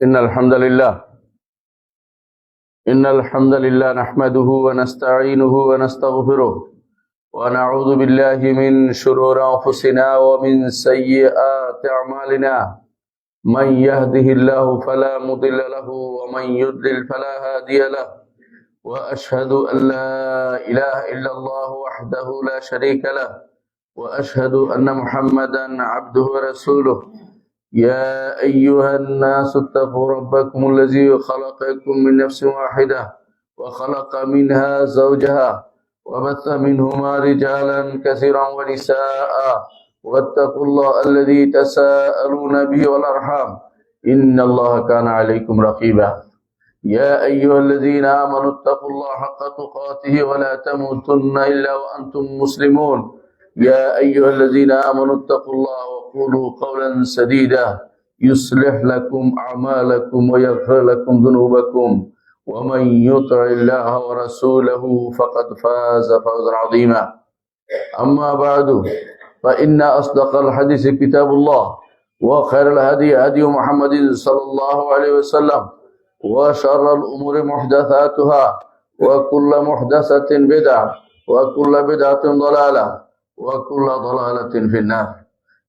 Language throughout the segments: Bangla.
إن الحمد لله نحمده ونستعينه ونستغفره ونعوذ بالله من شرور أنفسنا ومن سيئات أعمالنا من يهده الله فلا مضل له ومن يضلل فلا هادي له وأشهد أن لا إله إلا الله وحده لا شريك له وأشهد أن محمدا عبده ورسوله يا أيها الناس اتقوا ربكم الذي خلقكم من نفس واحدة وخلق منها زوجها وبث منهما رجالا كثيرا ونساء واتقوا الله الذي تساءلون به والأرحام إن الله كان عليكم رقيبا يا أيها الذين آمنوا اتقوا الله حق تقاته ولا تموتن إلا وأنتم مسلمون يا أيها الذين آمنوا اتقوا الله وقولوا قولا سديدا يصلح لكم أعمالكم ويغفر لكم ذنوبكم ومن يطع الله ورسوله فقد فاز فوزا عظيما أما بعد فإن أصدق الحديث كتاب الله وخير الهدي هدي محمد صلى الله عليه وسلم وشر الأمور محدثاتها وكل محدثة بدعة وكل بدعة ضلالة وكل ضلالة في النار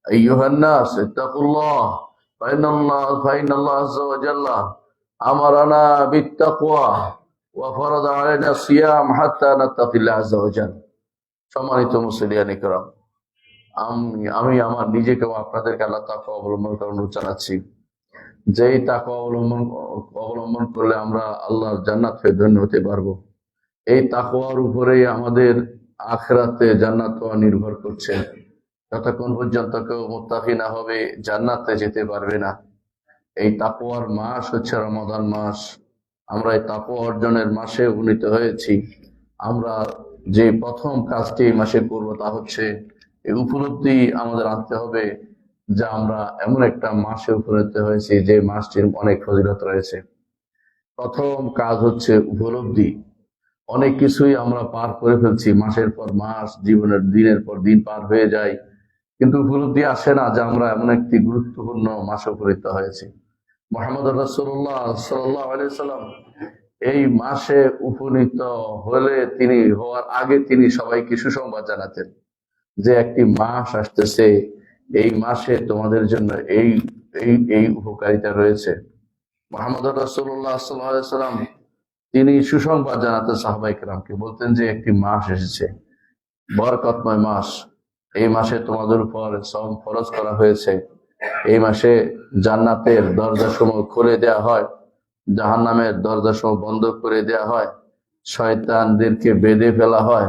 أيها الناس اتقوا الله فإن الله عز وجل أمرنا بالتقوى وفرض علينا الصيام حتى نتقي الله عز وجل সম্মানিত মুসলিয়ান ইকরাম, আমি আমার নিজেকে আপনাদেরকে আল্লাহ তাকওয়া অবলম্বন করার অনুরোধ জানাচ্ছি। যেই তাকওয়া অবলম্বন করলে আমরা আল্লাহর জান্নাত পেয়ে ধন্য হতে পারবো। এই তাকওয়ার উপরেই আমাদের আখিরাতে জান্নাত পাওয়া নির্ভর করছে। যতক্ষণ পর্যন্ত কেউ মুত্তাকি না হবে জান্নাতে যেতে পারবে না। এই তাকওয়ার মাস হচ্ছে রমাদান মাস। আমরা এই তাকওয়া অর্জনের মাসে উপনীত হয়েছি। আমরা যে প্রথম কাজটি এই মাসে করবো তা হচ্ছে এই উপলব্ধি আমাদের আনতে হবে যে আমরা এমন একটা মাসে উপনীত হয়েছি যে মাসটির অনেক ফজিলত রয়েছে। প্রথম কাজ হচ্ছে উপলব্ধি। অনেক কিছুই আমরা পার করে ফেলছি, মাসের পর মাস, জীবনের দিনের পর দিন পার হয়ে যায়, কিন্তু উপলব্ধি আসে না যে আমরা এমন একটি গুরুত্বপূর্ণ মাসে উপনীত হয়েছি। মুহাম্মদ রাসূলুল্লাহ সাল্লাল্লাহু আলাইহি ওয়াসাল্লাম এই মাসে উপনীত হওয়ার আগে তিনি সবাইকে সুসংবাদ জানাতেন যে একটি মাস আসতেছে, এই মাসে তোমাদের জন্য এই এই এই উপকারিতা রয়েছে। মুহাম্মদ রাসূলুল্লাহ সাল্লাল্লাহু আলাইহি ওয়াসাল্লাম তিনি সুসংবাদ জানাতেন সাহাবায়ে কেরামকে, বলতেন যে একটি মাস এসেছে, বরকতময় মাস। এই মাসে তোমাদের উপর সওম ফরজ করা হয়েছে। এই মাসে জান্নাতের দরজাসমূহ খুলে দেয়া হয়, জাহান্নামের দরজাসমূহ বন্ধ করে দেয়া হয়, শয়তানদেরকে বেঁধে ফেলা হয়।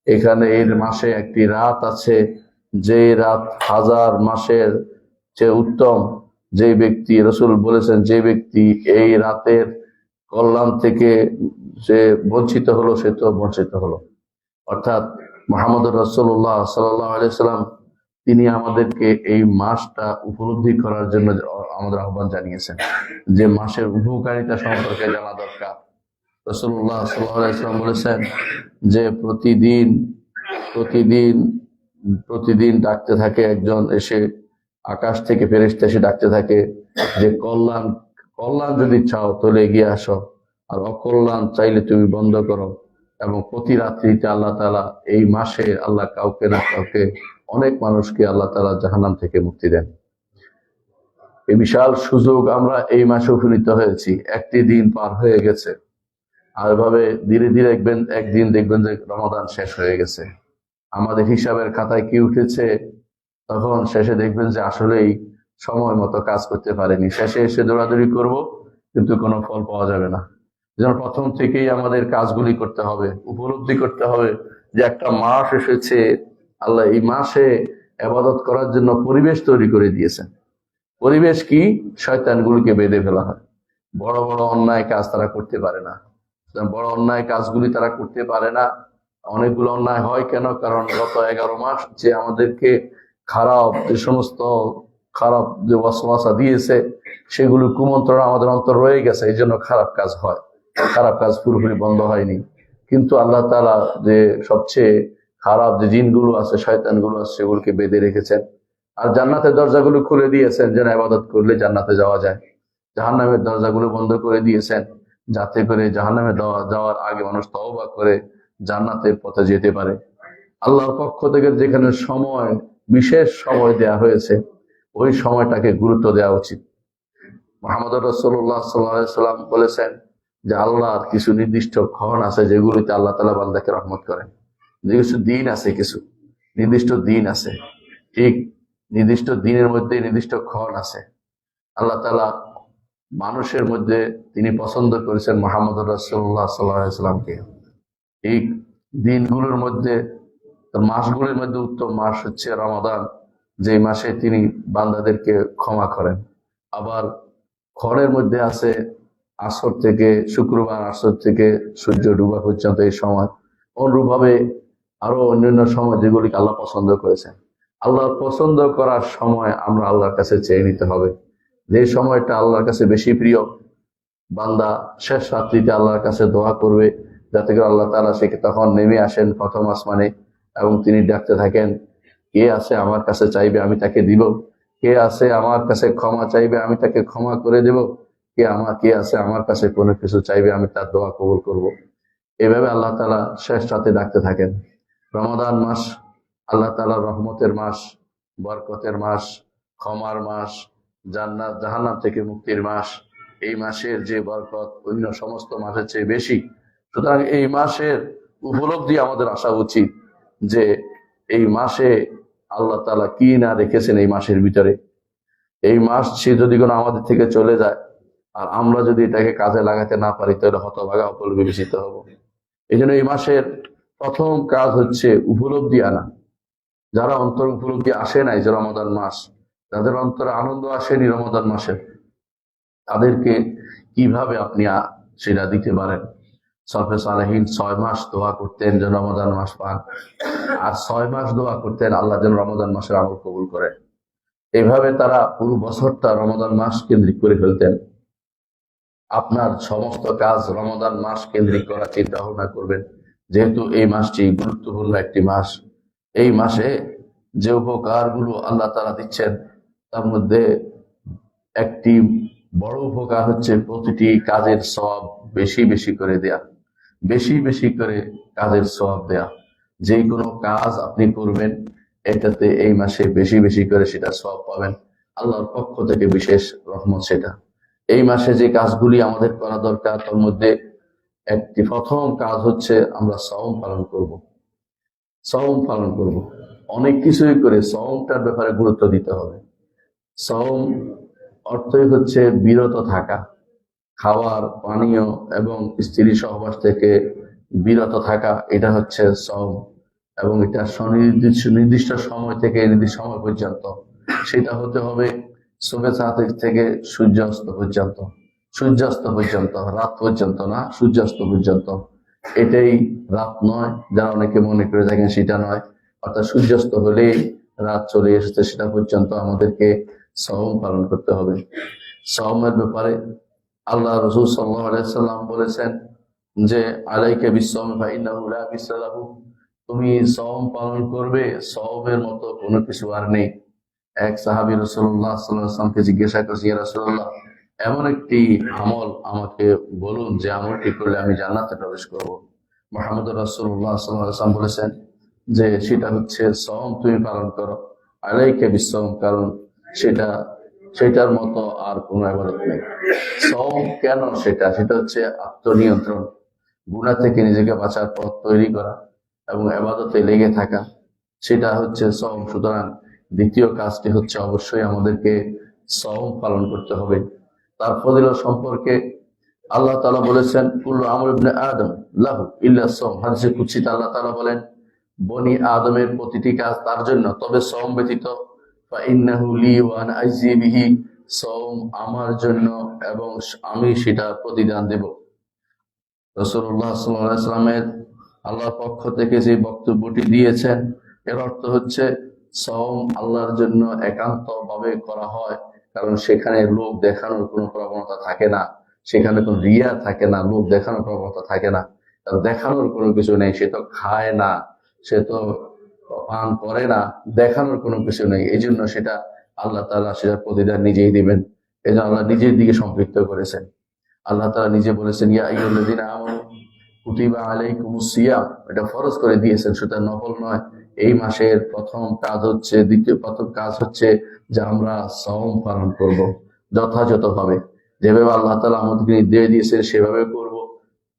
এখানে এই মাসে একটি রাত আছে, যে রাত হাজার মাসের চেয়ে উত্তম। যে ব্যক্তি, রাসূল বলেছেন, যে ব্যক্তি এই রাতের কল্যাণ থেকে যে বঞ্চিত হলো সে তো বঞ্চিত হলো। অর্থাৎ মুহাম্মদ রাসূলুল্লাহ সাল্লাল্লাহু আলাইহি ওয়াসাল্লাম তিনি আমাদেরকে এই মাসটা উপলব্ধি করার জন্য আমাদের আহ্বান জানিয়েছেন যে মাসের উপকারিতা সম্পর্কে জানা দরকার। রাসূলুল্লাহ সাল্লাল্লাহু আলাইহি ওয়াসাল্লাম বলেছেন যে প্রতিদিন ডাকতে থাকে একজন, এসে আকাশ থেকে ফেরেশতা এসে ডাকতে থাকে যে কল্যাণ যদি চাও তাহলে এগিয়ে আসো, আর অকল্যাণ চাইলে তুমি বন্ধ করো। এবং প্রতি রাত্রিতে আল্লাহ তাআলা এই মাসে আল্লাহ কাউকে না কাউকে, অনেক মানুষকে আল্লাহ তাআলা জাহান্নাম থেকে মুক্তি দেন। এই বিশাল সুযোগ, আমরা এই মাসে উপনীত হয়েছি, একটি দিন পার হয়ে গেছে। আর এভাবে ধীরে ধীরে একদিন দেখবেন যে রমাদান শেষ হয়ে গেছে। আমাদের হিসাবের খাতায় কি উঠেছে, তখন শেষে দেখবেন যে আসলেই সময় মতো কাজ করতে পারেনি। শেষে এসে দৌড়াদৌড়ি করব, কিন্তু কোনো ফল পাওয়া যাবে না। যেন প্রথম থেকেই আমাদের কাজগুলি করতে হবে, উপলব্ধি করতে হবে যে একটা মাস এসেছে, আল্লাহ এই মাসে ইবাদত করার জন্য পরিবেশ তৈরি করে দিয়েছেন। পরিবেশ কি? শয়তানগুলোকে বেঁধে ফেলা হয়। বড় বড় অন্যায় কাজ তারা করতে পারে না। বড় অন্যায় কাজগুলি তারা করতে পারে না। অনেকগুলো অন্যায় হয় কেন? কারণ গত 11 মাস যে আমাদেরকে যে সমস্ত খারাপ যে ওয়াসওয়াসা দিয়েছে, সেগুলো কুমন্ত্রণা আমাদের অন্তর রয়ে গেছে। এই জন্য খারাপ কাজ হয়, খারাপ কাজ পুরোপুরি বন্ধ হয়নি। কিন্তু আল্লাহ তাআলা যে সবচেয়ে খারাপ যে জিনগুলো আছে, শয়তানগুলো আছে, সেগুলোকে বেঁধে রেখেছেন। আর জান্নাতের দরজাগুলো খুলে দিয়েছেন যেন ইবাদত করলে জান্নাতে যাওয়া যায়। জাহান্নামের দরজাগুলো বন্ধ করে দিয়েছেন, যাতে করে জাহান্নামে যাওয়ার আগে মানুষ তওবা করে জান্নাতের পথে যেতে পারে। আল্লাহর পক্ষ থেকে যেখানে সময়, বিশেষ সময় দেয়া হয়েছে, ওই সময়টাকে গুরুত্ব দেওয়া উচিত। মুহাম্মদ রাসূলুল্লাহ সাল্লাল্লাহু আলাইহি সাল্লাম বলেছেন যে আল্লাহর কিছু নির্দিষ্ট ক্ষণ আছে যেগুলিতে আল্লাহ তাআলা বান্দাকে রহমত করেন। কিছু দিন আছে, কিছু নির্দিষ্ট দিন আছে, ঠিক নির্দিষ্ট দিনের মধ্যে নির্দিষ্ট ক্ষণ আছে। আল্লাহ তাআলা মানুষের মধ্যে তিনি পছন্দ করেছেন মুহাম্মদ রাসূলুল্লাহ সাল্লাল্লাহু আলাইহি সাল্লামকে। এই দিনগুলোর মধ্যে, মাসগুলোর মধ্যে উত্তম মাস হচ্ছে রমাদান, যে মাসে তিনি বান্দাদেরকে ক্ষমা করেন। আবার ক্ষণের মধ্যে আছে আসর থেকে, শুক্রবার আসর থেকে সূর্য ডুবা পর্যন্ত এই সময়। অনুরূপভাবে আরো অন্যান্য সময় যেগুলিকে আল্লাহ পছন্দ করেছেন। আল্লাহ পছন্দ করার সময় আমরা আল্লাহর কাছে চেয়ে নিতে হবে। যে সময়টা আল্লাহর কাছে বেশি প্রিয়, বান্দা শেষ রাত্রিতে আল্লাহর কাছে দোয়া করবে, যাতে করে আল্লাহ তাআলা সেকে তখন নেমে আসেন প্রথম আসমানে এবং তিনি ডাকতে থাকেন, কে আছে আমার কাছে চাইবে আমি তাকে দিব, কে আছে আমার কাছে ক্ষমা চাইবে আমি তাকে ক্ষমা করে দেব, কে আছে আমার কাছে কোনো কিছু চাইবে আমি তার দোয়া কবুল করব। এভাবে আল্লাহ তাআলা শেষ রাতে ডাকতে থাকেন। রমাদান মাস আল্লাহ তাআলার রহমতের মাস, বরকতের মাস, ক্ষমার মাস, জান্নাত জাহান্নাম থেকে মুক্তির মাস। এই মাসের যে বরকত অন্য সমস্ত মাসের চেয়ে বেশি। সুতরাং এই মাসের উপলব্ধি আমাদের আসা উচিত যে এই মাসে আল্লাহ তাআলা কি না রেখেছেন এই মাসের ভিতরে। এই মাস সে যদি কোনো আমাদের থেকে চলে যায় আর আমরা যদি এটাকে কাজে লাগাতে না পারি, তাহলে হতভাগা বিবেচিত হব। এই জন্য এই মাসের প্রথম কাজ হচ্ছে উপলব্ধি আনা। যারা অন্তর উপলব্ধি আসে নাই যে রমাদান মাস, যাদের অন্তরে আনন্দ আসেনি রমাদান মাসে, তাদেরকে কিভাবে আপনি সেটা দিতে পারেন। সলফে সালেহীন 6 মাস দোয়া করতেন যেন রমাদান মাস পান, আর 6 মাস দোয়া করতেন আল্লাহ যেন রমাদান মাসের আমল কবুল করে। এইভাবে তারা পুরো বছরটা রমাদান মাস কেন্দ্রিক করে ফেলতেন। আপনার সমস্ত কাজ রমাদান মাস কেন্দ্রিক করার চিন্তা ভাবনা করবেন, যেহেতু এই মাসটি গুরুত্বপূর্ণ একটি মাস। এই মাসে যে উপকারগুলো আল্লাহ তাআলা দিচ্ছেন, তার মধ্যে একটি বড় উপকার হচ্ছে প্রতিটি কাজের সওয়াব বেশি বেশি করে দেয়া, বেশি বেশি করে কাজের সওয়াব দেয়া। যে কোনো কাজ আপনি করবেন, এটাতে এই মাসে বেশি বেশি করে সেটা সওয়াব পাবেন। আল্লাহর পক্ষ থেকে বিশেষ রহমত সেটা। এই মাসে যে কাজগুলি আমাদের করা দরকার, তার মধ্যে একটি প্রথম কাজ হচ্ছে আমরা সওম পালন করব। সওম পালন করব, অনেক কিছুই করে সওমটার ব্যাপারে গুরুত্ব দিতে হবে। সওম অর্থই হচ্ছে বিরত থাকা, খাবার পানীয় এবং স্ত্রী সহবাস থেকে বিরত থাকা, এটা হচ্ছে সওম। এবং এটা নির্দিষ্ট সময় থেকে নির্দিষ্ট সময় পর্যন্ত, সেটা হতে হবে সুবহ থেকে সূর্যাস্ত পর্যন্ত। সূর্যাস্ত পর্যন্ত, রাত পর্যন্ত না, সূর্যাস্ত পর্যন্ত। এটাই রাত নয়, যারা অনেকে মনে করে থাকেন সেটা নয়। অর্থাৎ সূর্যাস্ত হলেই রাত চলে এসেছে, সেটা পর্যন্ত আমাদেরকে সওম পালন করতে হবে। সওমের ব্যাপারে আল্লাহ রাসূল সাল্লাল্লাহু আলাইহি সাল্লাম বলেছেন যে আলাইকা বিসসাওম ফাইন্নাহু লা মিসলা লাহু, তুমি সওম পালন করবে, সওমের মতো কোনো কিছু আর নেই। এক সাহাবী রাসূলুল্লাহ সাল্লাল্লাহু আলাইহি ওয়াসাল্লামকে জিজ্ঞাসা করছে, ইয়া রাসূলুল্লাহ, এমন একটি আমল আমাকে বলুন যে আমলটি করলে আমি জান্নাতে প্রবেশ করব। মুহাম্মদ রাসূলুল্লাহ সাল্লাল্লাহু আলাইহি ওয়াসাল্লাম বলেছেন যে সেটা হচ্ছে সওম তুমি পালন করো, আলাইকা বিসসাওম, কারণ সেটার মতো আর কোনো ইবাদত নেই। সওম কেন? সেটা হচ্ছে আত্মনিয়ন্ত্রণ, গুনাহ থেকে নিজেকে বাঁচার পথ তৈরি করা এবং ইবাদতে লেগে থাকা, সেটা হচ্ছে সওম। সুতরাং দ্বিতীয় কাজটি হচ্ছে অবশ্যই আমাদেরকে সওম পালন করতে হবে। তার ফজিলত সম্পর্কে আল্লাহ তাআলা বলেছেন, কুল্লু আমর ইবনে আদম লাহু ইল্লা সওম। হাদিসে কুদসিতে আল্লাহ তাআলা বলেন, বনি আদমের প্রতিটি কাজ তার জন্য, তবে সওম ব্যতীত। ফাইন্নাহু লি ওয়া আনা আজজি বিহি, সওম আমার জন্য এবং আমি সেটা প্রতিদান দেব। রাসূলুল্লাহ সাল্লাল্লাহু আলাইহি ওয়াসাল্লামের আল্লাহর পক্ষ থেকে যে বক্তব্যটি দিয়েছেন, এর অর্থ হচ্ছে সওম আল্লাহর জন্য একান্ত ভাবে করা হয়, কারণ সেখানে লোক দেখানোর কোনো প্রবণতা থাকে না, সেখানে কোনো রিয়া থাকে না, লোক দেখানোর প্রবণতা থাকে না। তার দেখানোর কোনো কিছু নেই, সে তো খায় না, সে তো পান করে না, দেখানোর কোনো কিছু নেই। এই জন্য সেটা আল্লাহ তাআলা সেটার প্রতিদান নিজেই দিবেন। এই জন্য আল্লাহ নিজের দিকে সম্পৃক্ত করেছেন। আল্লাহ তাআলা নিজে বলেছেন, ইয়া আইয়ুহাল্লাযীনা আমানু কুতিবা আলাইকুমুস সিয়াম, এটা ফরজ করে দিয়েছেন, সুতরাং নফল নয়। এই মাসের প্রথম কাজ হচ্ছে যে আমরা সওম পালন করব যথাযথভাবে, যেভাবে আল্লাহ তাআলা আমাদেরকে নির্দেশ দিয়েছেন সেভাবে করব।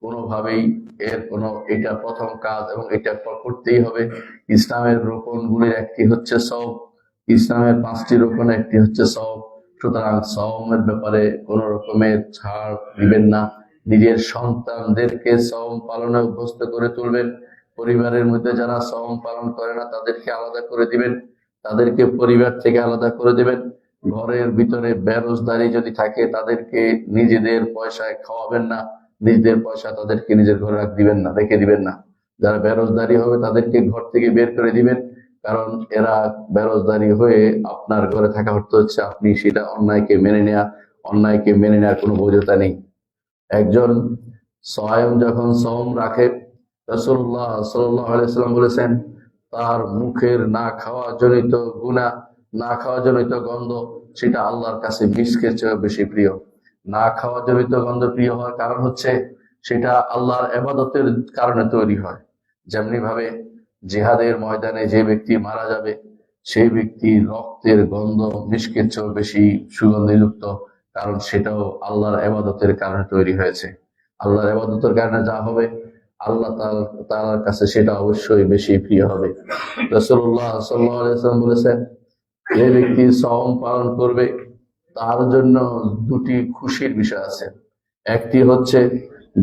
কোনোভাবেই এটা প্রথম কাজ এবং এটা করতেই হবে। ইসলামের রোকনগুলির একটি হচ্ছে সওম, ইসলামের 5টি রোকনের একটি হচ্ছে সওম। সুতরাং সওমের ব্যাপারে কোন রকমের ছাড় দিবেন না। নিজের সন্তানদেরকে সওম পালনে অভ্যস্ত করে তুলবেন। পরিবারের মধ্যে যারা সওম পালন করে না তাদেরকে আলাদা করে দিবেন, তাদেরকে পরিবার থেকে আলাদা করে দিবেন। ঘরের ভিতরে বেরোজগারি যদি থাকে তাদেরকে নিজেদের পয়সায় খাওয়াবেন না, নিজেদের পয়সা তাদেরকে নিজের ঘরে রেখে দিবেন না। যারা বেরোজগারি হবে তাদেরকে ঘর থেকে বের করে দিবেন, কারণ এরা বেরোজগারি হয়ে আপনার ঘরে থাকা অর্থ হচ্ছে আপনি সেটা অন্যায়কে মেনে নেওয়ার কোনো বৈধতা নেই। একজন যখন সওম রাখে, রাসূলুল্লাহ সাল্লাল্লাহু আলাইহি ওয়াসাল্লাম বলেছেন, তার মুখের না খাওয়া জনিত গুনাহ, না খাওয়া জনিত গন্ধ, সেটা আল্লাহর কাছে মিস্কের চেয়ে বেশি প্রিয়। না খাওয়া জনিত গন্ধ প্রিয় হওয়ার কারণ হচ্ছে সেটা আল্লাহর ইবাদতের কারণে তৈরি হয়। যেমনি ভাবে জিহাদের ময়দানে যে ব্যক্তি মারা যাবে সেই ব্যক্তির রক্তের গন্ধ মিস্কের চেয়ে বেশি সুগন্ধিযুক্ত, কারণ সেটাও আল্লাহর ইবাদতের কারণে তৈরি হয়েছে। আল্লাহর ইবাদতের কারণে যা হবে আল্লাহ তাআলার কাছে সেটা অবশ্যই বেশি প্রিয় হবে। রাসূলুল্লাহ সাল্লাল্লাহু আলাইহি ওয়াসাল্লাম বলেছেন, যে ব্যক্তি সওম পালন করবে তার জন্য 2টি খুশির বিষয় আছে। একটি হচ্ছে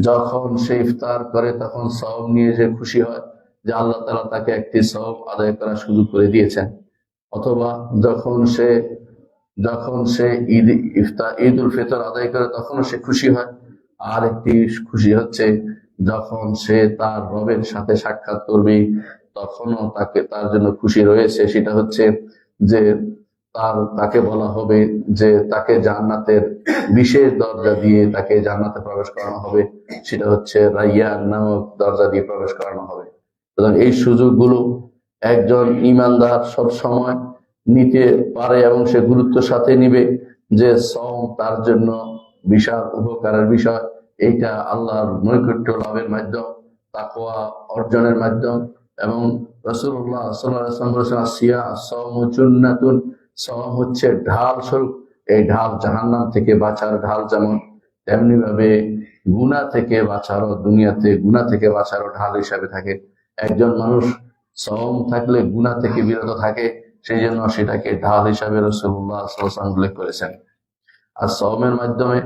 যখন সে ইফতার করে তখন সওম নিয়ে যে খুশি হয় যে আল্লাহ তাআলা তাকে একটি সওম আদায় করার সুযোগ করে দিয়েছেন, অথবা যখন সে ঈদ উল ফিতর আদায় করে তখনও সে খুশি হয়। আর একটি খুশি হচ্ছে যখন সে তার রবের সাথে সাক্ষাৎ করবে তখনও তার জন্য খুশি রয়েছে। সেটা হচ্ছে যে তাকে বলা হবে যে তাকে জান্নাতের বিশেষ দরজা দিয়ে তাকে জান্নাতে প্রবেশ করানো হবে, সেটা হচ্ছে রাইয়ান নামক দরজা দিয়ে প্রবেশ করানো হবে। সুতরাং এই সুযোগগুলো একজন ঈমানদার সব সময় নিতে পারে এবং সে গুরুত্বের সাথে নিবে যে সওম তার জন্য বিশাল উপকারের বিষয়। এইটা আল্লাহর নৈকট্য লাভের মাধ্যম, তাকওয়া অর্জনের মাধ্যম। এবং রাসূলুল্লাহ সাল্লাল্লাহু আলাইহি ওয়াসাল্লাম বলেছেন, সওমু জুন্নাতুন, সওম হচ্ছে ঢাল স্বরূপ। এই ঢাল জাহান্নাম থেকে বাঁচার ঢাল, যেমন তেমনি ভাবে দুনিয়াতে গুনাহ থেকে বাঁচারও ঢাল হিসাবে থাকে। একজন মানুষ সওম থাকলে গুনাহ থেকে বিরত থাকে, সেই জন্য সেটাকে ঢাল হিসাবে রাসূলুল্লাহ সাল্লাল্লাহু আলাইহি ওয়াসাল্লাম উল্লেখ করেছেন। আর সওমের মাধ্যমে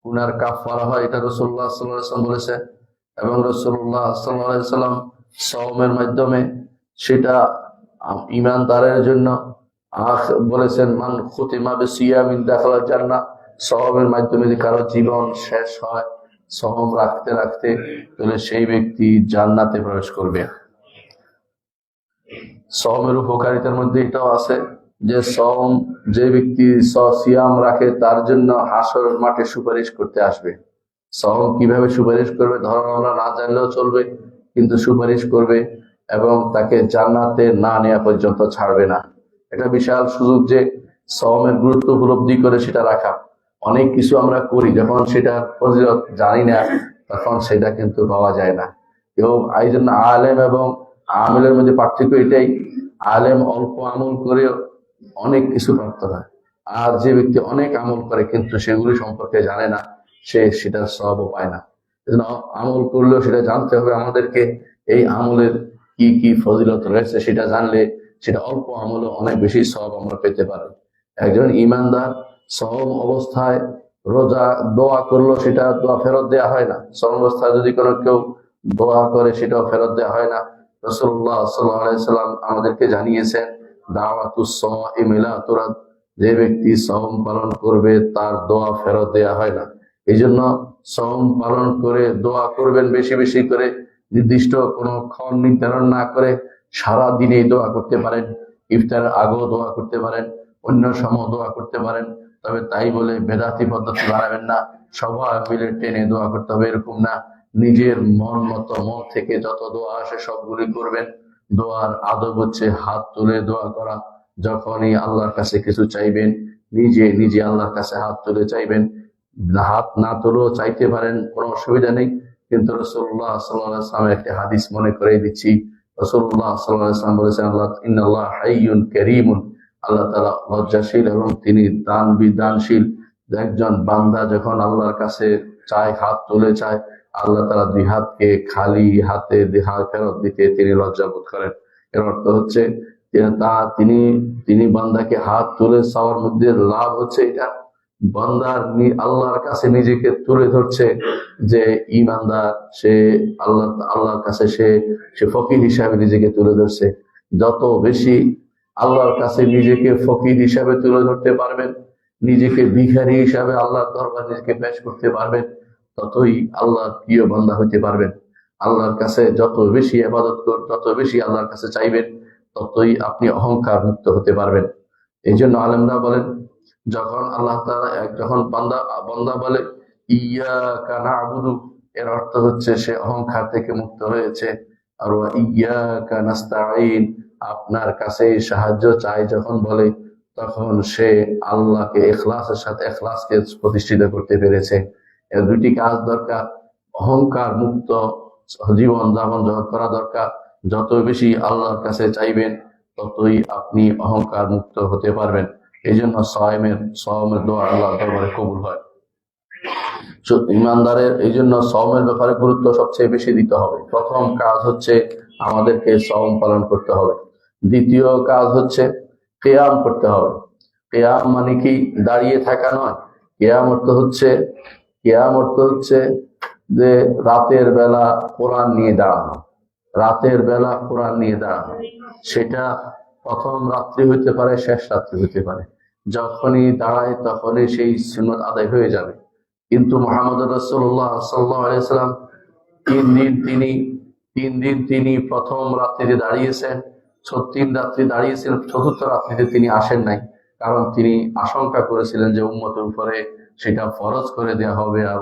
গুনার কাফারা হয়, এটা রাসূলুল্লাহ সাল্লাল্লাহু আলাইহি ওয়াসাল্লাম বলেছেন। এবং রাসূলুল্লাহ সাল্লাল্লাহু আলাইহি ওয়াসাল্লাম সওমের মাধ্যমে সেটা ঈমানদারের জন্য বলেছেন, মান খুতিমা বিসিয়ামিন দাখালাল জান্নাহ, সওমের মাধ্যমে যদি কারো জীবন শেষ হয় সওম রাখতে রাখতে, তাহলে সেই ব্যক্তি জান্নাতে প্রবেশ করবে। সওমের উপকারিতার মধ্যে এটাও আছে যে যে ব্যক্তি সিয়াম রাখে তার জন্য হাসর মাঠে সুপারিশ করতে আসবে। সওম কিভাবে সুপারিশ করবে, ধরো আমরা না জানলেও চলবে, কিন্তু সুপারিশ করবে এবং তাকে জান্নাতে না নেওয়া পর্যন্ত ছাড়বে না। এটা বিশাল সুযোগ যে সওমের গুরুত্ব উপলব্ধি করে সেটা রাখা। অনেক কিছু আমরা করি, যখন সেটার ফজিলত জানি না তখন সেটা কিন্তু পাওয়া যায় না। এবং এই জন্য আলেম এবং আমেলের মধ্যে পার্থক্য এটাই, আলেম অল্প আমল করে অনেক কিছু প্রাপ্ত হয়, আর যে ব্যক্তি অনেক আমল করে কিন্তু সেগুলি সম্পর্কে জানে না, সে সেটার সওয়াবও পায় না। এজন্য আমল করলেও সেটা জানতে হবে আমাদেরকে, এই আমলের কি কি ফজিলত রয়েছে সেটা জানলে সেটা অল্প আমলে অনেক বেশি সওয়াব আমরা পেতে পারি। একজন ঈমানদার সওম অবস্থায় রোজা দোয়া করলো, সেটা দোয়া ফেরত দেওয়া হয় না। সওম অবস্থায় যদি কোনো কেউ দোয়া করে সেটাও ফেরত দেওয়া হয় না। রাসূলুল্লাহ সাল্লাল্লাহু আলাইহি ওয়াসাল্লাম আমাদেরকে জানিয়েছেন, দাওয়াতুস সাইমি লা তুরাদ, যে ব্যক্তি সওম পালন করবে তার দোয়া ফেরত দেওয়া হয় না। এই জন্য সওম পালন করে দোয়া করবেন বেশি বেশি করে, নির্দিষ্ট কোনো ক্ষণ নির্ধারণ না করে সারা দিনে দোয়া করতে পারেন। ইফতারের আগেও দোয়া করতে পারেন, অন্য সময় দোয়া করতে পারেন। তবে তাই বলে বেদাতি পদ্ধতি বানাবেন না, সবাই মিলে টেনে দোয়া করতে হবে এরকম না। নিজের মন থেকে যত দোয়া আসে সবগুলি করবেন। দোয়ার আদব হচ্ছে হাত তুলে দোয়া করা। যখনই আল্লাহর কাছে কিছু চাইবেন নিজে নিজে আল্লাহর কাছে হাত তুলে চাইবেন। হাত না তুলেও চাইতে পারেন, কোনো অসুবিধা নেই। কিন্তু রাসূলুল্লাহ সাল্লাল্লাহু আলাইহি ওয়াসাল্লামের একটি হাদিস মনে করে দিচ্ছি। রাসূলুল্লাহ সাল্লাল্লাহু আলাইহি ওয়াসাল্লাম বলেছেন, ইন্নাল্লাহ হাইয়ুন কারীমুন, আল্লাহ তাআলা লজ্জাশীল এবং তিনি দানশীল। একজন বান্দা যখন আল্লাহর কাছে চায়, হাত তুলে চায়, আল্লাহ তাআলা দুই হাতকে খালি হাতে ফেরত দিতে তিনি লজ্জা বোধ করেন। এর অর্থ হচ্ছে তিনি তিনি বান্দাকে হাত তুলে চাওয়ার মধ্যে লাভ হচ্ছে এটা, বান্দার আল্লাহর কাছে নিজেকে তুলে ধরছে যে ঈমানদার, সে আল্লাহর কাছে সে ফকির হিসাবে নিজেকে তুলে ধরছে। যত বেশি আল্লাহর কাছে নিজেকে ফকির হিসাবে তুলে ধরতে পারবেন, নিজেকে ভিখারি হিসাবে আল্লাহর দরবারে নিজেকে পেশ করতে পারবেন, ততই আল্লাহর প্রিয় বান্দা হইতে পারবেন। আল্লাহর কাছে যত বেশি ইবাদত করবেন, যত বেশি আল্লাহর কাছে চাইবেন, ততই আপনি অহংকার মুক্ত হতে পারবেন। এই জন্য আলেমরা বলেন, যখন আল্লাহ তাআলা যখন বান্দা বলে ইয়াকা না'বুদু, এর অর্থ হচ্ছে সে অহংকার থেকে মুক্ত হয়েছে। আর ইয়াকা নাস্তাঈন, আপনার কাছে সাহায্য চাই যখন বলে, তখন সে আল্লাহকে ইখলাসকে প্রতিষ্ঠিত করতে পেরেছে। এর দুটি কাজ দরকার। অহংকার মুক্ত জীবন যাপন করা দরকার। যত বেশি আল্লাহর কাছে চাইবেন, ততই আপনি অহংকার মুক্ত হতে পারবেন। এই জন্য সওমের দোয়া আল্লাহর দরবারে কবুল হয়। ইমানদারের এই জন্য সওমের ব্যাপারে গুরুত্ব সবচেয়ে বেশি দিতে হবে। প্রথম কাজ হচ্ছে আমাদেরকে সওম পালন করতে হবে। দ্বিতীয় কাজ হচ্ছে কিয়াম করতে হবে। কিয়াম মানে কি দাঁড়িয়ে থাকা নয়। কিয়াম অর্থ হচ্ছে যে রাতের বেলা কোরআন নিয়ে দাঁড়ানো। রাতের বেলা কোরআন নিয়ে দাঁড়ানো, সেটা প্রথম রাত্রি হইতে পারে, শেষ রাত্রি হইতে পারে। যখনই দাঁড়ায় তখনই সেই সুন্নত আদায় হয়ে যাবে। কিন্তু মুহাম্মদ রাসূলুল্লাহ সাল্লাল্লাহু আলাইহি ওয়াসাল্লাম তিন দিন তিনি প্রথম রাত্রিতে দাঁড়িয়েছেন, ৩ রাত্রি দাঁড়িয়েছেন, চতুর্থ রাত্রিতে তিনি আসেন নাই। কারণ তিনি আশঙ্কা করেছিলেন যে উম্মতের উপরে সেটা ফরজ করে দেওয়া হবে আর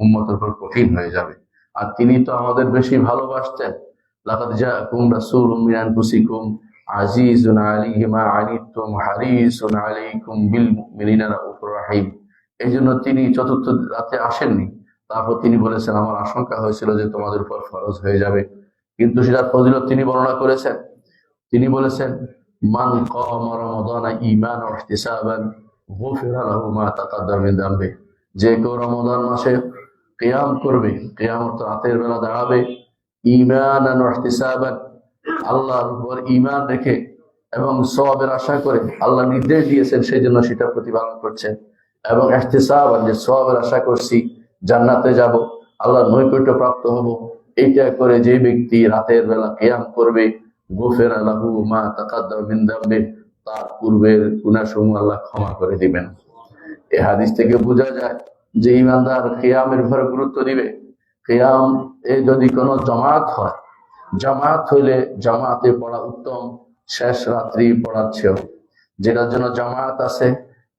উম্মতের উপর কঠিন হয়ে যাবে। আর তিনি তো আমাদের বেশি ভালোবাসতেন। লাকাদ জাআকুম রাসূলুম মিন আনফুসিকুম আজিজুন আলাইহি মা আনিতুম হারিসুন আলাইকুম বিল মুমিনিনা রাউফুর রাহিম। এই জন্য তিনি চতুর্থ রাতে আসেননি। তারপর তিনি বলেছেন, আমার আশঙ্কা হয়েছিল যে তোমাদের উপর ফরজ হয়ে যাবে। কিন্তু সেটার ফজিলত তিনি বর্ণনা করেছেন। তিনি বলেছেন, মান কামা রমাদানা ঈমানান ওয়া ইহতিসাবান গুফিরা লাহু মা তাকাদ্দামা মিন যামবি। যে কেউ রমাদান মাসে কিয়াম করবে, কিয়াম অর্থ রাতের বেলা দাঁড়াবে, ঈমানান ওয়া ইহতিসাবান, আল্লাহর উপর ঈমান রেখে এবং সওয়াবের আশা করে, আল্লাহ নির্দেশ দিয়েছেন সেই জন্য সেটা প্রতিপালন করছেন, এবং ইহতিসাবান, যে সওয়াবের আশা করছি, জান্নাতে যাব, আল্লাহর নৈকট্য প্রাপ্ত হব, এইটা করে যে ব্যক্তি রাতের বেলা কিয়াম করবে, গুফিরা লাহু মা তাকাদ্দামা মিন যামবি, তার পূর্বের গুনাহসমূহ আল্লাহ ক্ষমা করে দিবেন। এই হাদিস থেকে বোঝা যায় যে ঈমানদার কিয়ামের ব্যাপারে গুরুত্ব দিবে। কিয়াম যদি কোনো জামাত হয়, জামাত হইলে জামাতে পড়া উত্তম শেষ রাত্রি পড়ার চেয়েও। যেটার জন্য জামাত আছে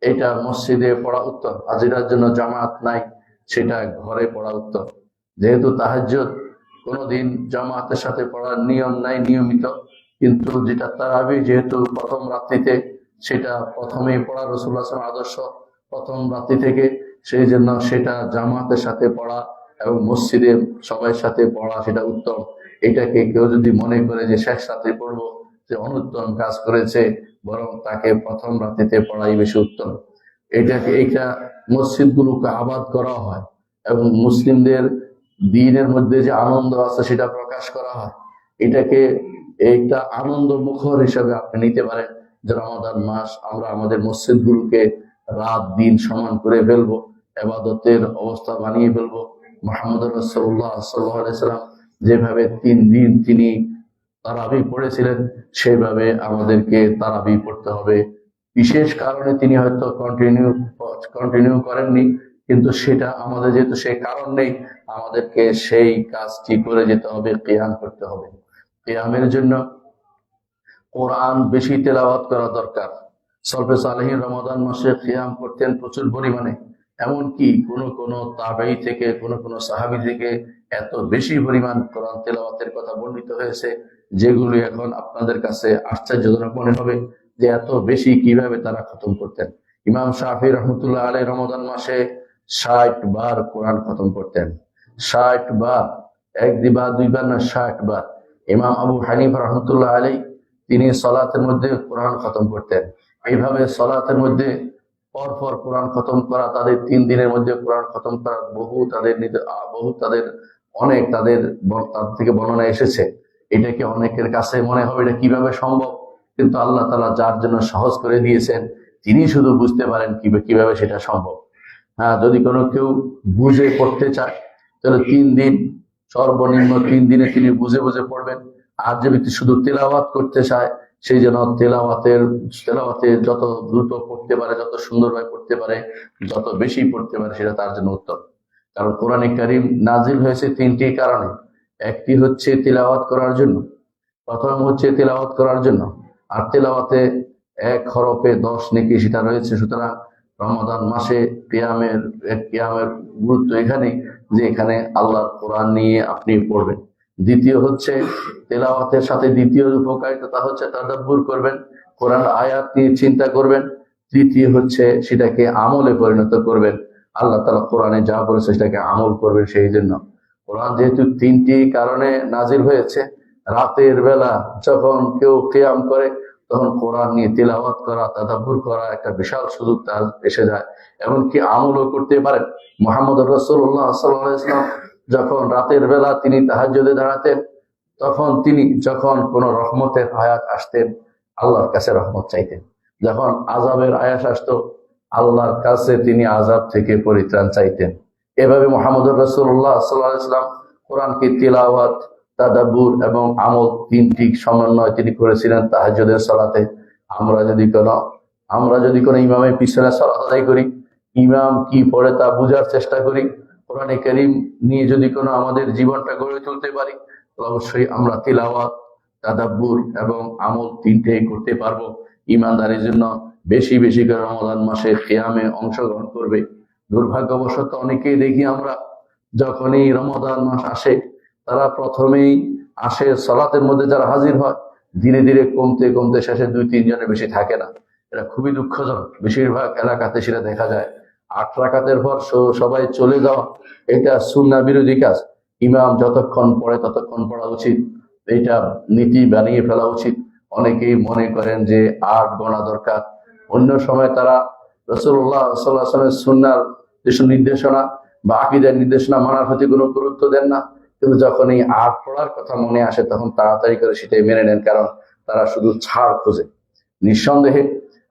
এটা মসজিদে পড়া উত্তম, আর যেটার জন্য জামাত নাই সেটা ঘরে পড়া উত্তম। যেহেতু তাহাজ্জুদ কোনোদিন জামাতের সাথে পড়ার নিয়ম নাই নিয়মিত, কিন্তু যেটা তারাবি যেহেতু প্রথম রাত্রিতে, সেটা প্রথমেই পড়া রাসূলুল্লাহ সাল্লাল্লাহু আলাইহি ওয়াসাল্লাম আদর্শ প্রথম রাত্রি থেকে, সেই জন্য সেটা জামাতের সাথে পড়া এবং মসজিদে সবাই সাথে পড়া সেটা উত্তম। এটাকে কেউ যদি মনে করে যে শেষ রাত্রে পড়বো, যে অনুত্তম কাজ করেছে, বরং তাকে প্রথম রাত্রিতে পড়াই বেশি উত্তম। এইটা মসজিদগুলোকে আবাদ করা হয় এবং মুসলিমদের দ্বীনের মধ্যে যে আনন্দ আছে সেটা প্রকাশ করা হয়। এটাকে একটা আনন্দ মুখর হিসাবে আপনি নিতে পারেন যে রমাদান মাস আমরা আমাদের মসজিদগুলোকে রাত দিন সমান করে ফেলবো, ইবাদতের অবস্থা বানিয়ে ফেলবো। মুহাম্মদ রাসূলুল্লাহ সাল্লাল্লাহু আলাইহি ওয়াসাল্লাম যেভাবে 3 দিন তিনি তারাবি পড়েছিলেন, সেইভাবে আমাদেরকে তারাবি পড়তে হবে। বিশেষ কারণে তিনি হয়তো কন্টিনিউ করেননি, কিন্তু সেটা আমাদের যেহেতু সেই কারণ নেই, আমাদেরকে সেই কাজটি করে যেতে হবে, কিয়াম করতে হবে। কিয়ামের জন্য কোরআন বেশি তেলাওয়াত করা দরকার। সলফে সালেহীন রমাদান মাসে কিয়াম করতেন প্রচুর পরিমাণে। এমনকি কোন তাবেঈ থেকে কোন সাহাবী থেকে এত বেশি পরিমাণ কোরআন তেলাওয়াতের কথা বর্ণিত হয়েছে, যেগুলো এখন আপনাদের কাছে আশ্চর্যজনক মনে হবে যে এত বেশি কিভাবে তারা খতম করতেন। ইমাম শাফি রহমতুল্লাহ আলাইহি রমাদান মাসে 60 বার কোরআন খতম করতেন। 60 বার, একবার দুইবার না, 60 বার। ইমাম আবু হানিফা রহমতুল্লাহ আলাইহি তিনি সালাতের মধ্যে কোরআন খতম করতেন। এইভাবে সালাতের মধ্যে পরপর কোরআন খতম করা, তাদের 3 দিনের মধ্যে কোরআন খতম করা তাদের অনেক তাদের থেকে বর্ণনা এসেছে। এটাকে অনেকের কাছে মনে হবে এটা কিভাবে সম্ভব, কিন্তু আল্লাহ তাআলা যার জন্য সহজ করে দিয়েছেন তিনি শুধু বুঝতে পারেন কিভাবে সেটা সম্ভব। হ্যাঁ, যদি কোনো কেউ বুঝে পড়তে চায় তাহলে 3 দিন, সর্বনিম্ন 3 দিনে তিনি বুঝে বুঝে পড়বেন। আর যে ব্যক্তি শুধু তেলাওয়াত করতে চায় সেই জন্য তেলাওয়াতে যত দ্রুত পড়তে পারে, যত সুন্দরভাবে পড়তে পারে, যত বেশি পড়তে পারে সেটা তার জন্য উত্তম। কারণ কোরআনে কারীম নাজিল হয়েছে 3টি কারণে। একটি হচ্ছে তেলাওয়াত করার জন্য, প্রথম হচ্ছে তেলাওয়াত করার জন্য। আর তেলাওয়াতে 1 হরফে 10 নেকি সেটা রয়েছে। সুতরাং রমাদান মাসে কিয়ামের গুরুত্ব এখানে যে এখানে আল্লাহর কোরআন নিয়ে আপনি পড়বেন। দ্বিতীয় হচ্ছে তেলাওয়াতের সাথে দ্বিতীয় উপকারিতা হচ্ছে তাদাব্বুর করবেন, কোরআন আয়াত নিয়ে চিন্তা করবেন। তৃতীয় হচ্ছে সেটাকে আমলে পরিণত করবেন। আল্লাহ তাআলা কোরআনে যা বলেছে সেটাকে আমল করবেন। সেই জন্য কোরআন যেহেতু 3টি কারণে নাজিল হয়েছে, রাতের বেলা যখন কেউ কিয়াম করে তখন কোরআন নিয়ে তিলাওয়াত করা, তাদাব্বুর করা একটা বিশাল সুযোগ তার এসে যায়। এমনকি আমলও করতে পারেন। মুহাম্মদ রাসূলুল্লাহ সাল্লাল্লাহু আলাইহি ওয়াসাল্লাম যখন রাতের বেলা তিনি তাহাজ্জুদে দাঁড়াতেন, তখন তিনি যখন কোন রহমতের আয়াত আসতেন আল্লাহর কাছে রহমত চাইতেন। যখন আযাবের আয়াত আসতো আল্লাহর কাছে তিনি আযাব থেকে পরিত্রাণ চাইতেন। এভাবে মুহাম্মদ রাসূলুল্লাহ সাল্লাল্লাহু আলাইহি ওয়াসাল্লাম কোরআনকে তিলাওয়াত, তাদাব্বুর এবং আমল 3টি সমন্বয় তিনি করেছিলেন তাহাজ্জুদের সালাতে। আমরা যদি কোনো ইমামের পিছনে সালাত আদায় করি, ইমাম কি পড়ে তা বোঝার চেষ্টা করি, কোরআনে কারীম নিয়ে যদি কোনো আমাদের জীবনটা গড়ে তুলতে পারি, অবশ্যই আমরা তিলাওয়াত, তাদাব্বুর এবং আমল 3টেই করতে পারবো। ঈমানদারের জন্য বেশি বেশি করে রমাদান মাসে কিয়ামে অংশগ্রহণ করবে। দুর্ভাগ্যবশত অনেকেই দেখি আমরা যখনই রমাদান মাস আসে তারা প্রথমেই আসে সালাতের মধ্যে যারা হাজির হয় ধীরে ধীরে কমতে কমতে শেষে 2-3 জনের বেশি থাকে না। এটা খুবই দুঃখজনক। বেশিরভাগ এলাকাতে সেটা দেখা যায়। 8 রাকাতের পর সবাই চলে যাওয়া এটা সুন্নাহ বিরোধী কাজ। ইমাম যতক্ষণ পড়ে ততক্ষণ পড়া উচিত, এটা নীতি বানিয়ে ফেলা উচিত। অনেকেই মনে করেন যে 8 গণা দরকার। অন্য সময় তারা রাসূলুল্লাহ সাল্লাল্লাহু আলাইহি ওয়াসাল্লামের সুন্নাহর যেসব নির্দেশনা বা আকীদার নির্দেশনা মানার প্রতি কোনো গুরুত্ব দেন না, কিন্তু যখন এই 8 পড়ার কথা মনে আসে তখন তাড়াতাড়ি করে সেটাই মেনে নেন, কারণ তারা শুধু ছাড় খোঁজে। নিঃসন্দেহে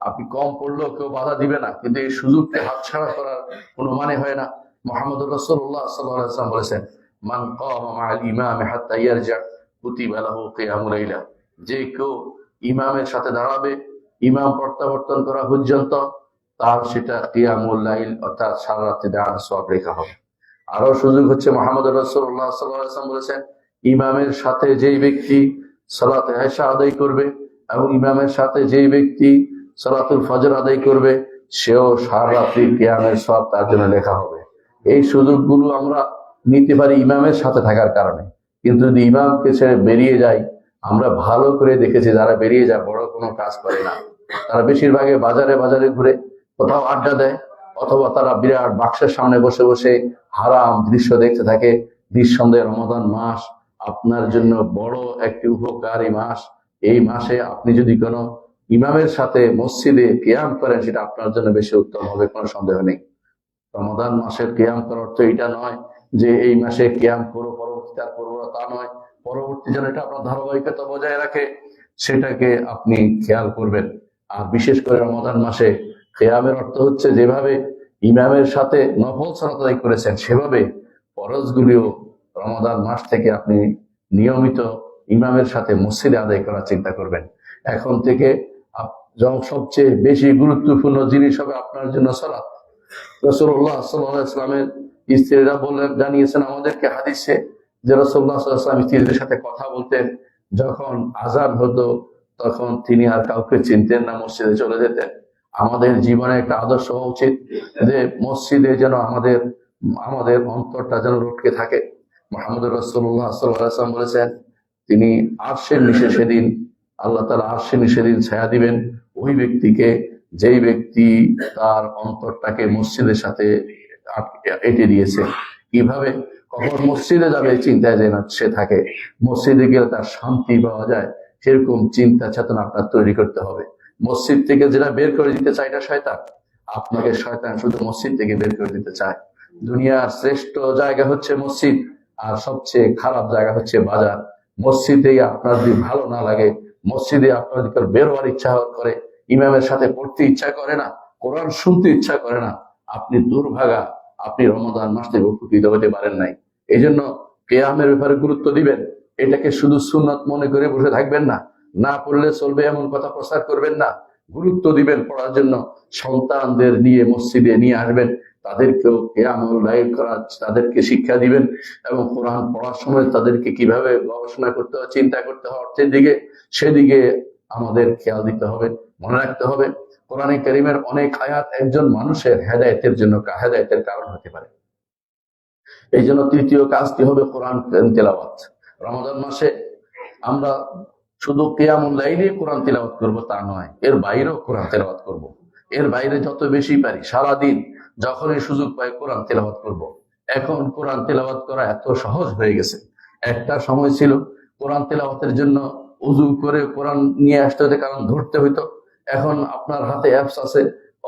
আপনি কম পড়লেও কেউ বাধা দিবে না, কিন্তু এই সুযোগকে হাতছাড়া করার কোনো মানে হয় না। মুহাম্মদ রাসূলুল্লাহ সাল্লাল্লাহু আলাইহি ওয়াসাল্লাম বলেছেন, মান কামা মা'আল ইমামি হাত্তা ইয়ারজা কুতিবা লাহু কিয়ামুল লাইলা। যে কেউ ইমামের সাথে দাঁড়াবে ইমাম প্রত্যাবর্তন করা পর্যন্ত তার সেটা কিয়ামুল লাইল অর্থাৎ সারা রাতে দাঁড়ানোর সওয়াব লেখা হবে। আরো সুযোগ হচ্ছে মুহাম্মদ রাসূলুল্লাহ সাল্লাল্লাহু আলাইহি ওয়াসাল্লাম বলেছেন, ইমামের সাথে যেই ব্যক্তি সালাতে ইশা আদায় করবে এবং ইমামের সাথে যেই ব্যক্তি সালাতুল ফজর আদায় করবে সেও সারা রাত্রি কিয়ামের সওয়াব তার জন্য লেখা হবে। এই সুযোগগুলো আমরা নিতে পারি ইমামের সাথে থাকার কারণে। কিন্তু যদি ইমামকে ছেড়ে বেরিয়ে যাই, আমরা ভালো করে দেখেছি যারা বেরিয়ে যায় বড় কোনো কাজ করে না। তারা বেশিরভাগে বাজারে বাজারে ঘুরে কোথাও আড্ডা দেয়, অথবা তারা বিরাট বাক্সের সামনে বসে বসে হারাম দৃশ্য দেখতে থাকে। নিঃসন্দেহে রমাদান মাস আপনার জন্য বড় একটি উপকারী মাস। এই মাসে আপনি যদি কোনো ইমামের সাথে মসজিদে কিয়াম করেন সেটা আপনার জন্য বেশি উত্তম হবে, কোনো সন্দেহ নেই। রমাদান মাসের কিয়াম করার অর্থ এটা নয় যে এই মাসে কিয়াম করো পরবর্তীতে আর করবো না, তা নয়। পরবর্তী যেন এটা আপনার ধারাবাহিকতা বজায় রাখে সেটাকে আপনি খেয়াল করবেন। আর বিশেষ করে রমাদান মাসে কিয়ামের অর্থ হচ্ছে যেভাবে ইমামের সাথে নফল সালাত আদায় করেছেন সেভাবে ফরজগুলিও রমাদান মাস থেকে আপনি নিয়মিত ইমামের সাথে মসজিদে আদায় করার চিন্তা করবেন। এখন থেকে সবচেয়ে বেশি গুরুত্বপূর্ণ জিনিস হবে আপনার জন্য সালাত। রাসূলুল্লাহ সাল্লাল্লাহু আলাইহি ওয়াসাল্লামের স্ত্রীরা জানিয়েছেন আমাদেরকে হাদিসে যে রাসূলুল্লাহ সাল্লাল্লাহু আলাইহি ওয়াসাল্লাম স্ত্রীদের সাথে কথা বলতেন, যখন আযান হতো তখন তিনি আর কাউকে চিনতেন না, মসজিদে চলে যেতেন। আমাদের জীবনে একটা আদর্শ হওয়া উচিত যে মসজিদে যেন আমাদের অন্তরটা যেন রটকে থাকে। মুহাম্মদ রাসূলুল্লাহ সাল্লাল্লাহু আলাইহি ওয়াসাল্লাম বলেছেন, তিনি আরশের নিচে সেদিন আল্লাহ তাআলা আরশের নিচে সেদিন ছায়া দিবেন ওই ব্যক্তিকে যেই ব্যক্তি তার অন্তরটাকে মসজিদের সাথে এঁটে দিয়েছে। কিভাবে? কখন মসজিদে যাবে চিন্তায় যেন সে থাকে, মসজিদে গেলে তার শান্তি পাওয়া যায়, সেরকম চিন্তা চেতনা আপনার তৈরি করতে হবে। মসজিদ থেকে যেটা বের করে দিতে চায় এটা শয়তান। আপনাকে শয়তান শুধু মসজিদ থেকে বের করে দিতে চায়। দুনিয়ার শ্রেষ্ঠ জায়গা হচ্ছে মসজিদ, আর সবচেয়ে খারাপ জায়গা হচ্ছে বাজার। মসজিদে আপনার যদি ভালো না লাগে, মসজিদে আপনার যদি বের হওয়ার ইচ্ছা করে, ইমামের সাথে পড়তে ইচ্ছা করে না, কোরআন শুনতে ইচ্ছা করে না, আপনি দুর্ভাগা, আপনি রমাদান মাস থেকে উপকৃত হতে পারেন নাই। এই জন্য কিয়ামের ব্যাপারে গুরুত্ব দিবেন। এটাকে শুধু সুন্নাত মনে করে বসে থাকবেন না, না পড়লে চলবে এমন কথা প্রচার করবেন না, গুরুত্ব দিবেন পড়ার জন্য। সন্তানদের নিয়ে মসজিদে নিয়ে আসবেন, তাদেরকেও কিয়ামুল লাইল করা, তাদেরকে শিক্ষা দিবেন, এবং কোরআন পড়ার সময় তাদেরকে কিভাবে গবেষণা করতে হয়, চিন্তা করতে হয় অর্থের দিকে, সেদিকে আমাদের খেয়াল দিতে হবে। মনে রাখতে হবে, কোরআনে কারীমের অনেক আয়াত একজন মানুষের হেদায়েতের জন্য হেদায়েতের কারণ হতে পারে। এই জন্য তৃতীয় কাজটি হবে কোরআন তেলাওয়াত। রমাদান মাসে আমরা শুধু কিয়ামুল লাইলে কোরআন তেলাওয়াত করব তা নয়, এর বাইরেও কোরআন তেলাওয়াত করব। এর বাইরে যত বেশি পারি সারাদিন যখনই সুযোগ পাই কোরআন তেলাওয়াত করব। এখন কোরআন তেলাওয়াত করা এত সহজ হয়ে গেছে। একটা সময় ছিল কোরআন তেলাওয়াতের জন্য উযু করে কোরআন নিয়ে আসতে হতো, কারণ ধরতে হইতো। এখন আপনার হাতে অ্যাপস আছে,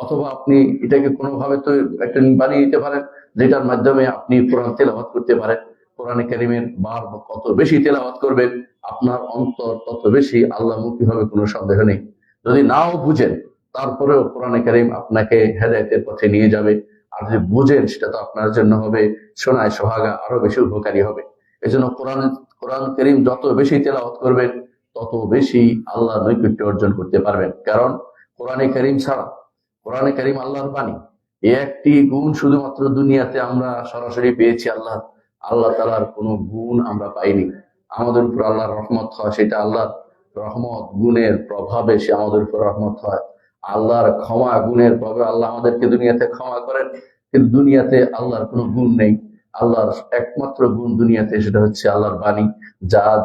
অথবা আপনি এটাকে কোনোভাবে তো একটা বানিয়ে নিতে পারেন, যেটার মাধ্যমে আপনি কোরআন তেলাওয়াত করতে পারেন। কোরআনে কারীমের বার কত বেশি তেলাওয়াত করবেন, আপনার অন্তর তত বেশি আল্লাহমুখী হবে, কোনো সন্দেহ নেই। যদি নাও বুঝেন, তারপরেও কোরআনে কারীম আপনাকে হেদায়েতের পথে নিয়ে যাবে। আর যদি বুঝেন, সেটা তো আপনার জন্য হবে সোনায় সোহাগা, আরো বেশি উপকারী হবে। এই জন্য কোরআন কারীম যত বেশি তেলাওয়াত করবেন, তত বেশি আল্লাহ নৈকট্য অর্জন করতে পারবেন। কারণ কোরআনে কারীম ছাড়া, কোরআনে কারীম আল্লাহর বাণী, এই একটি গুণ শুধুমাত্র দুনিয়াতে আমরা সরাসরি পেয়েছি। আল্লাহ তাআলার কোনো গুণ আমরা পাইনি। আমাদের উপর আল্লাহর রহমত হয়, সেটা আল্লাহর রহমত গুণের প্রভাবে সে আমাদের উপর রহমত হয়। আল্লাহর ক্ষমা গুণের প্রভাবে আল্লাহ আমাদেরকে দুনিয়াতে ক্ষমা করেন, কিন্তু দুনিয়াতে আল্লাহর কোনো গুণ নেই। আল্লাহর একমাত্র গুণ দুনিয়াতে, সেটা হচ্ছে আল্লাহর বাণী।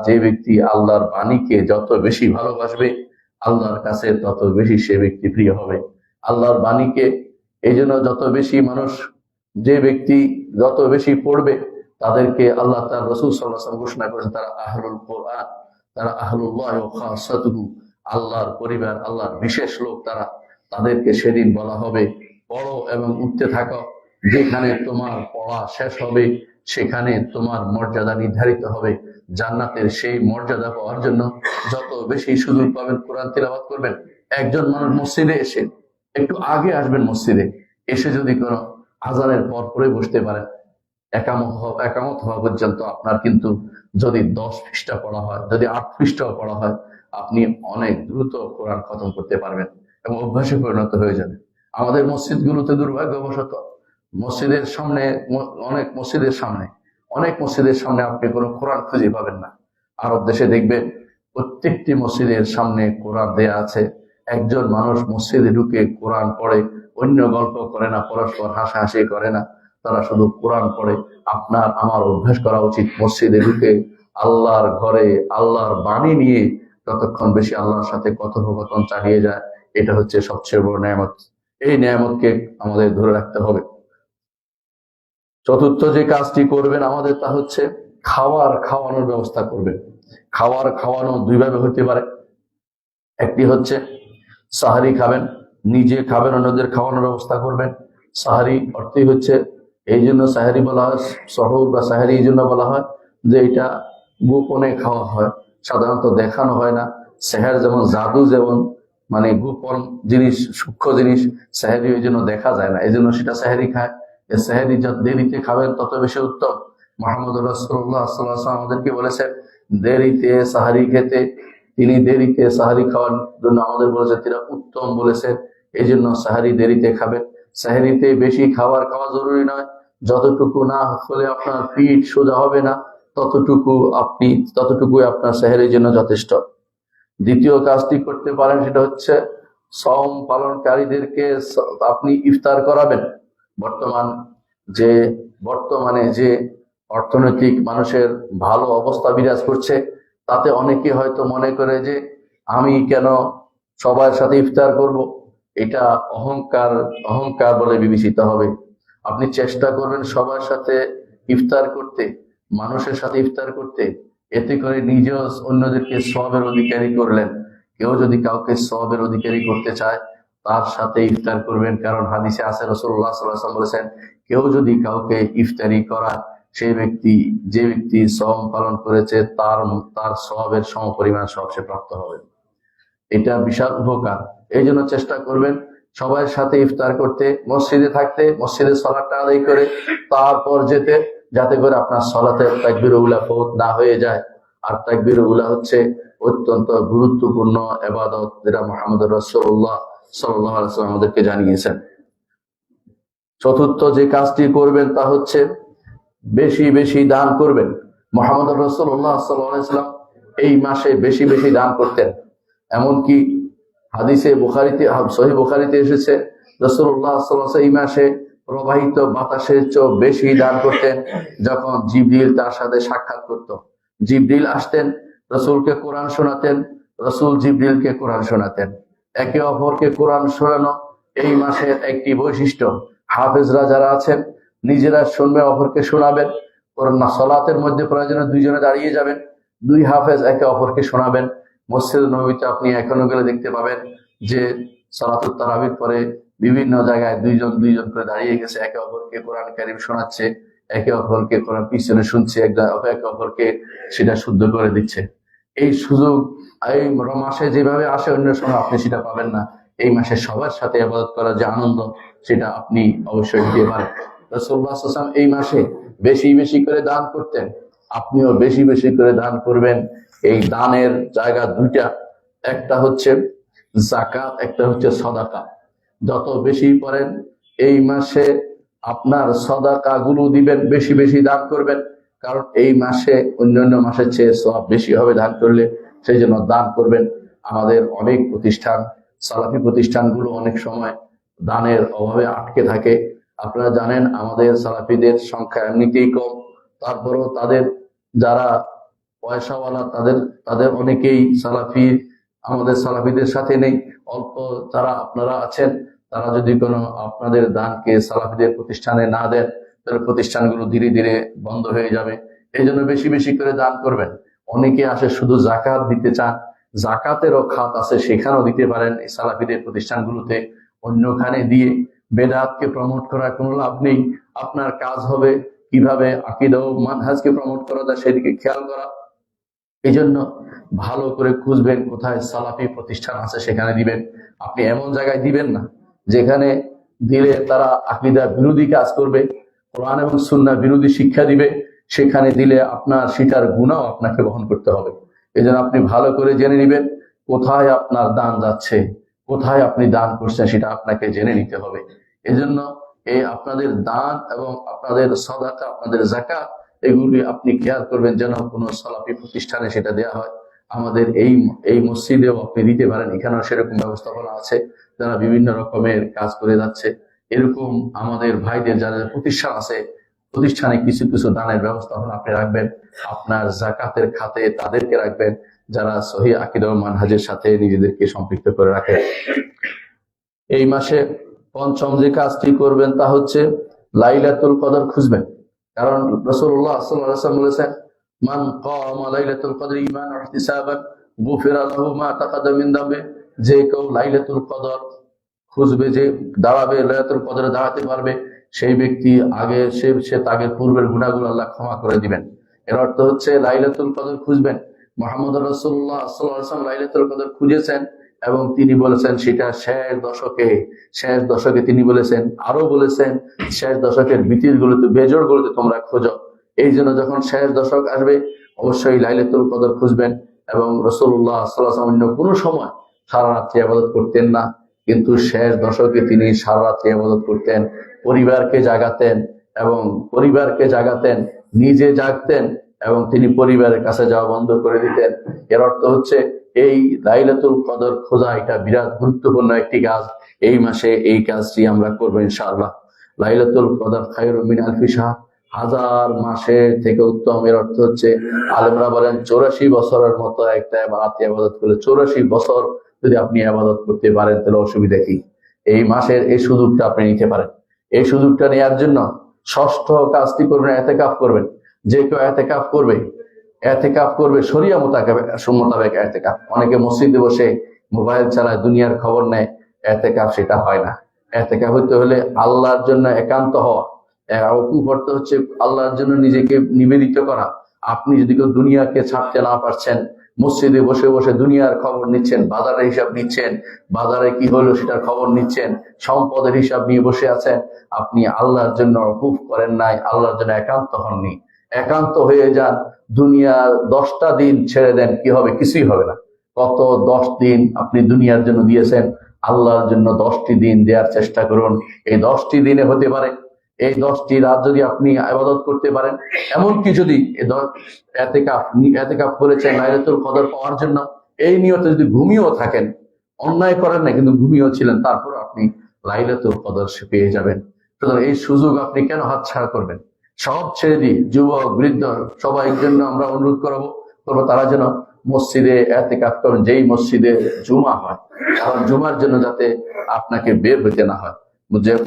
যে ব্যক্তি আল্লাহর বাণীকে যত বেশি ভালোবাসবে, আল্লাহর কাছে তত বেশি সে ব্যক্তি প্রিয় হবে। আল্লাহর বাণীকে এই জন্য যত বেশি মানুষ, যে ব্যক্তি যত বেশি পড়বে, তাদেরকে আল্লাহ তার রাসূল সাল্লাল্লাহু আলাইহি ওয়াসাল্লাম ঘোষণা করেন, তারা আহলুল কোরআন, তারা আহলুল্লাহ ওয়া খাসাতুহু, আল্লাহর পরিবার, আল্লাহর বিশেষ লোক তারা। তাদেরকে সেদিন বলা হবে, পড়ো এবং উঠতে থাকো, যেখানে তোমার পড়া শেষ হবে সেখানে তোমার মর্যাদা নির্ধারিত হবে। জান্নাতের সেই মর্যাদা পাওয়ার জন্য যত বেশি সুযোগ পাবেন কোরআন তিলাওয়াত করবেন। একজন মানুষ মসজিদে এসে একটু আগে আসবেন, মসজিদে এসে যদি কোনো আজানের পর পরে বসতে পারেন, একামত হওয়া পর্যন্ত আপনার কিন্তু যদি 10 পৃষ্ঠা পড়া হয়, যদি 8 পৃষ্ঠাও পড়া হয়, আপনি অনেক দ্রুত কোরআন খতম করতে পারবেন এবং অভ্যাসে পরিণত হয়ে যাবে। আমাদের মসজিদগুলোতে দুর্ভাগ্যবশত মসজিদের সামনে, অনেক মসজিদের সামনে আপনি কোনো কোরআন খুঁজে পাবেন না। আরব দেশে দেখবেন প্রত্যেকটি মসজিদের সামনে কোরআন দেয়া আছে। একজন মানুষ মসজিদে ঢুকে কোরআন পড়ে, অন্য গল্প করে না, পরস্পর হাসাহাসি করে না, তারা শুধু কোরআন পড়ে। আপনার আমার অভ্যাস করা উচিত, মসজিদে ঢুকে আল্লাহর ঘরে আল্লাহর বাণী নিয়ে ততক্ষণ বেশি আল্লাহর সাথে কথোপকথন চালিয়ে যায়। এটা হচ্ছে সবচেয়ে বড় নিয়ামত। এই নিয়ামতকে আমাদের ধরে রাখতে হবে। চতুর্থ যে কাজটি করবেন আমাদের, তা হচ্ছে খাওয়ানোর ব্যবস্থা করবেন। খাওয়ানো দুইভাবে হতে পারে। একটি হচ্ছে সাহারি খাবেন, নিজে খাবেন, অন্যদের খাওয়ানোর ব্যবস্থা করবেন। সাহারি অর্থই হচ্ছে, এই জন্য সাহারি বলা হয়, সহর বা সাহারি এই জন্য বলা হয় যে এটা গোপনে খাওয়া হয়, সাধারণত দেখানো হয় না। সেহের যেমন জাদু, যেমন মানে গোপন জিনিস, সূক্ষ্ম জিনিস, সাহারি ওই জন্য দেখা যায় না, এই জন্য সেটা সাহারি খায়। সাহারি যত দেরিতে খাবেন তত বেশি উত্তম। মুহাম্মদ রাসূলুল্লাহ সাল্লাল্লাহু আলাইহি ওয়াসাল্লাম আমাদেরকে বলেছেন দেরিতে সাহারি খেতে। তিনি দেরিতে সাহারি খাওয়ার জন্য আমাদের বলেছেন, তিনি উত্তম বলেছেন। এই জন্য সাহারি দেরিতে খাবেন। সাহারিতে বেশি খাওয়া জরুরি নয়, যতটুকু না হলে আপনার পিঠ সোজা হবে না, ততটুকুই আপনার সাহারির জন্য যথেষ্ট। দ্বিতীয় কাজটি করতে পারেন, সেটা হচ্ছে সওম পালনকারীদেরকে আপনি ইফতার করাবেন। বর্তমানে যে অর্থনৈতিক মানুষের ভালো অবস্থা বিরাজ করছে, তাতে অনেকে হয়তো মনে করে যে আমি কেন সবার সাথে ইফতার করব, এটা অহংকার অহংকার বলে বিবেচিত হবে। আপনি চেষ্টা করবেন সবার সাথে ইফতার করতে, মানুষের সাথে ইফতার করতে, এতে করে নিজেও অন্যদেরকে সওয়াবের অধিকারী করলেন। কেউ যদি কাউকে সওয়াবের অধিকারী করতে চায় তার সাথে ইফতার করবেন, কারণ হাদিসে আছে রাসূলুল্লাহ সাল্লাল্লাহু আলাইহি ওয়াসাল্লাম বলেছেন, কেউ যদি কাউকে ইফতারি করায় যে ব্যক্তি সওম পালন করেছে তার তার সওয়াবের সমপরিমাণ সওয়াব সে প্রাপ্ত হবে। এটা বিশাল উপকার। এই জন্য চেষ্টা করবেন সবার সাথে ইফতার করতে, মসজিদে থাকতে, মসজিদে সালাতটা আদায় করে তারপর যেতে, যাতে করে আপনার সালাতের তাকবীরুল উলা ফৌত না হয়ে যায়। আর তাকবীরুল উলা হচ্ছে অত্যন্ত গুরুত্বপূর্ণ ইবাদত, যেটা মুহাম্মদুর রাসূলুল্লাহ সাল্লাল্লাহু আলাইহি ওয়াসাল্লাম আমাদেরকে জানিয়েছেন। চতুর্থ যে কাজটি করবেন তা হচ্ছে বেশি বেশি দান করবেন। মুহাম্মদুর রাসূলুল্লাহ সাল্লাল্লাহু আলাইহি ওয়াসাল্লাম এই মাসে বেশি বেশি দান করতেন। এমনকি হাদিসে বুখারীতে, সহিহ বুখারীতে এসেছে রাসূলুল্লাহ সাল্লাল্লাহু আলাইহি ওয়াসাল্লাম এই মাসে প্রবাহিত বাতাসের চেয়ে বেশি দান করতেন। যখন জিবরিল তার সাথে সাক্ষাৎ করত, জিবরিল আসতেন, রাসূলকে কোরআন শোনাতেন, রাসূল জিবরিলকে কোরআন শোনাতেন। একে অপরকে কোরআন শোনানো এই মাসের একটি বৈশিষ্ট্য। হাফেজরা যারা আছেন নিজেরা শুনবে, অপরকে শোনাবেন। কোরআন সালাতের মধ্যে প্রয়োজনে দুইজনে দাঁড়িয়ে যাবেন, দুই হাফেজ একে অপরকে শোনাবেন। মসজিদ নববীতে আপনি এখনো গেলে দেখতে পাবেন যে সালাতুত তারাবির পরে বিভিন্ন জায়গায় দুইজন দুইজন করে দাঁড়িয়ে গেছে, একে অপরকে কোরআন কারীম শোনাচ্ছে, একে অপরকে কোরআন পিছনে শুনছে, একে অপরকে সেটা শুদ্ধ করে দিচ্ছে। এই সুযোগ এই মাসে যেভাবে আসে অন্য সময় আপনি সেটা পাবেন না। এই মাসে সবার সাথে ইবাদত করার যে আনন্দ সেটা আপনি অবশ্যই দিতে পারেন। রাসূলুল্লাহ সাল্লাল্লাহু আলাইহি ওয়াসাল্লাম এই মাসে বেশি বেশি করে দান করতেন, আপনিও বেশি বেশি করে দান করবেন। এই দানের জায়গা দুইটা, একটা হচ্ছে যাকাত, একটা হচ্ছে সদাকা। যত বেশি করেন এই মাসে আপনার সদাকা গুলো দিবেন, বেশি বেশি দান করবেন, কারণ এই মাসে অন্যান্য মাসের চেয়ে সওয়াব বেশি হবে দান করলে। সেই জন্য দান করবেন। আমাদের অনেক প্রতিষ্ঠান, সালাফি প্রতিষ্ঠানগুলো অনেক সময় দানের অভাবে আটকে থাকে। আপনারা জানেন আমাদের সালাফিদের সংখ্যা এমনিতেই কম, তারপরেও তাদের যারা পয়সাওয়ালা তাদের অনেকেই আমাদের সালাফিদের সাথে নেই। অল্প যারা আপনারা আছেন তারা যদি কোনো আপনাদের দানকে সালাফিদের প্রতিষ্ঠানে না দেন তাহলে প্রতিষ্ঠানগুলো ধীরে ধীরে বন্ধ হয়ে যাবে। এই জন্য বেশি বেশি করে দান করবেন। অনেকে আসে শুধু জাকাত দিতে চান, জাকাতেরও খাত আছে, সেখানেও দিতে পারেন এই সালাফিদের প্রতিষ্ঠানগুলোতে। অন্যখানে দিয়ে বেদাতকে প্রমোট করার কোনো লাভ নেই। আপনার কাজ হবে কিভাবে আকীদা ও মানহাজকে প্রমোট করা যায় সেদিকে খেয়াল করা। এই জন্য ভালো করে খুঁজবেন কোথায় সালাফি প্রতিষ্ঠান আছে, সেখানে দিবেন। আপনি এমন জায়গায় দিবেন না যেখানে দিলে তারা আকীদা বিরোধী কাজ করবে, কোরআন এবং সুন্নাহ বিরোধী শিক্ষা দিবে। সেখানে দিলে আপনার সেটার গুনাহ আপনাকে বহন করতে হবে। এই জন্য আপনি ভালো করে জেনে নেবেন কোথায় আপনার দান যাচ্ছে, কোথায় আপনি দান করছেন, সেটা আপনাকে জেনে নিতে হবে। এজন্য এই আপনাদের দান এবং আপনাদের সাদাকা, আপনাদের যাকাত, এগুলি আপনি খেয়াল করবেন যেন কোনো সালাফি প্রতিষ্ঠানে সেটা দেয়া হয়। আমাদের এই মসজিদেও আপনি দিতে পারেন, এখানেও সেরকম ব্যবস্থাপনা আছে যারা বিভিন্ন রকমের কাজ করে যাচ্ছে। এরকম আমাদের ভাইদের যারা প্রতিষ্ঠান আছে, প্রতিষ্ঠানে কিছু কিছু দানের ব্যবস্থাপনা আপনি রাখবেন। আপনার যাকাতের খাতে তাদেরকে রাখবেন যারা সহিহ আকীদা ও মানহাজের সাথে নিজেদেরকে সম্পৃক্ত করে রাখে। এই মাসে পঞ্চম যে কাজটি করবেন তা হচ্ছে লাইলাতুল কদর খুঁজবেন। কারণ রাসূলুল্লাহ সাল্লাল্লাহু আলাইহি ওয়াসাল্লাম বলেছেন, মান কামা লাইলাতুল কদর ঈমানান ওয়া ইহতিসাবান গুফিরা লাহু মা তাকাদ্দামা মিন যামবি। যে কেউ লাইলাতুল কদর খুঁজবে, যে দাঁড়াবে, লাইলাতুল কদরে দাঁড়াতে পারবে, সেই ব্যক্তি আগে সে তাকে পূর্বের গুনাহগুলো আল্লাহ ক্ষমা করে দিবেন। এর অর্থ হচ্ছে লাইলাতুল কদর খুঁজবেন। মুহাম্মদ রাসূলুল্লাহ সাল্লাল্লাহু আলাইহি ওয়াসাল্লাম লাইলাতুল কদর খুঁজেছেন এবং তিনি বলেছেন সেটা শেষ দশকে তিনি বলেছেন, আরো বলেছেন শেষ দশকের বিতিরগুলোতে, বেজোড়গুলোতে তোমরা খোঁজো। এই জন্য যখন শেষ দশক আসবে অবশ্যই লাইলাতুল কদর খুঁজবেন। এবং রাসূলুল্লাহ সাল্লাল্লাহু আলাইহি ওয়াসাল্লাম অন্য কোনো সময় সারা রাত্রি ইবাদত করতেন না, কিন্তু শেষ দশকে তিনি সারা রাত্রি ইবাদত করতেন, পরিবারকে জাগাতেন, নিজে জাগতেন এবং তিনি পরিবারের কাছে যাওয়া বন্ধ করে দিতেন। এর অর্থ হচ্ছে এই লাইলাতুল কদর খোঁজা এটা বিরাট গুরুত্বপূর্ণ একটি কাজ। এই মাসে এই কাজটি আমরা করবো ইনশাআল্লাহ। লাইলাতুল কদর খায়রুম মিন আলফি শাহর, 1000 মাসের থেকে উত্তম। এর অর্থ হচ্ছে আলেমরা বলেন 84 বছরের মতো একটা ইবাদত করলে, 84 বছর যদি আপনি ইবাদত করতে পারেন তাহলে অসুবিধা কি? এই মাসের এই সুযোগটা আপনি নিতে পারেন। এই সুযোগটা নেওয়ার জন্য ষষ্ঠ কাজটি করবেন, এতেকাফ করবেন। যে কেউ এতেকাফ করবে শরিয়া মোতাবেক এতেকাফ। অনেকে মসজিদে বসে মোবাইল চালায়, দুনিয়ার খবর নেয়, এতেকাফ সেটা হয় না। এতেকাফ হইতে হলে আল্লাহর জন্য একান্ত হওয়া, ওকুফ অর্থ হচ্ছে আল্লাহর জন্য নিজেকে নিবেদিত করা। আপনি যদি কেউ দুনিয়াকে ছাড়তে না পারছেন, মসজিদে বসে বসে দুনিয়ার খবর নিচ্ছেন, বাজারের হিসাব নিচ্ছেন, বাজারে কি হলো সেটার খবর নিচ্ছেন, সম্পদের হিসাব নিয়ে বসে আছেন, আপনি আল্লাহর জন্য ওকুফ করেন নাই, আল্লাহর জন্য একান্ত হননি। একান্ত হয়ে যান, দুনিয়ার 10টা দিন ছেড়ে দেন, কি হবে? কিছুই হবে না। কত 10 দিন আপনি দুনিয়ার জন্য দিয়েছেন, আল্লাহর জন্য 10টি দিন দেওয়ার চেষ্টা করুন। এই 10টি দিনে হতে পারে এই 10টি রাত যদি আপনি ইবাদত করতে পারেন, এমনকি যদি এতেকাফ করেছেন লাইলাতুল কদর পাওয়ার জন্য, এই নিয়তে যদি ঘুমিয়েও থাকেন, অন্যায় করেন না কিন্তু ঘুমিয়েও ছিলেন, তারপর আপনি লাইলাতুল কদর পেয়ে যাবেন। সুতরাং এই সুযোগ আপনি কেন হাতছাড়া করবেন? সব ছেড়ে দিয়ে যুবক বৃদ্ধ সবাই জন্য আমরা অনুরোধ করবো তারা যেন মসজিদে এতেকাফ করেন, যেই মসজিদে জুমা হয়, কারণ জুমার জন্য যাতে আপনাকে বের হইতে না হয়।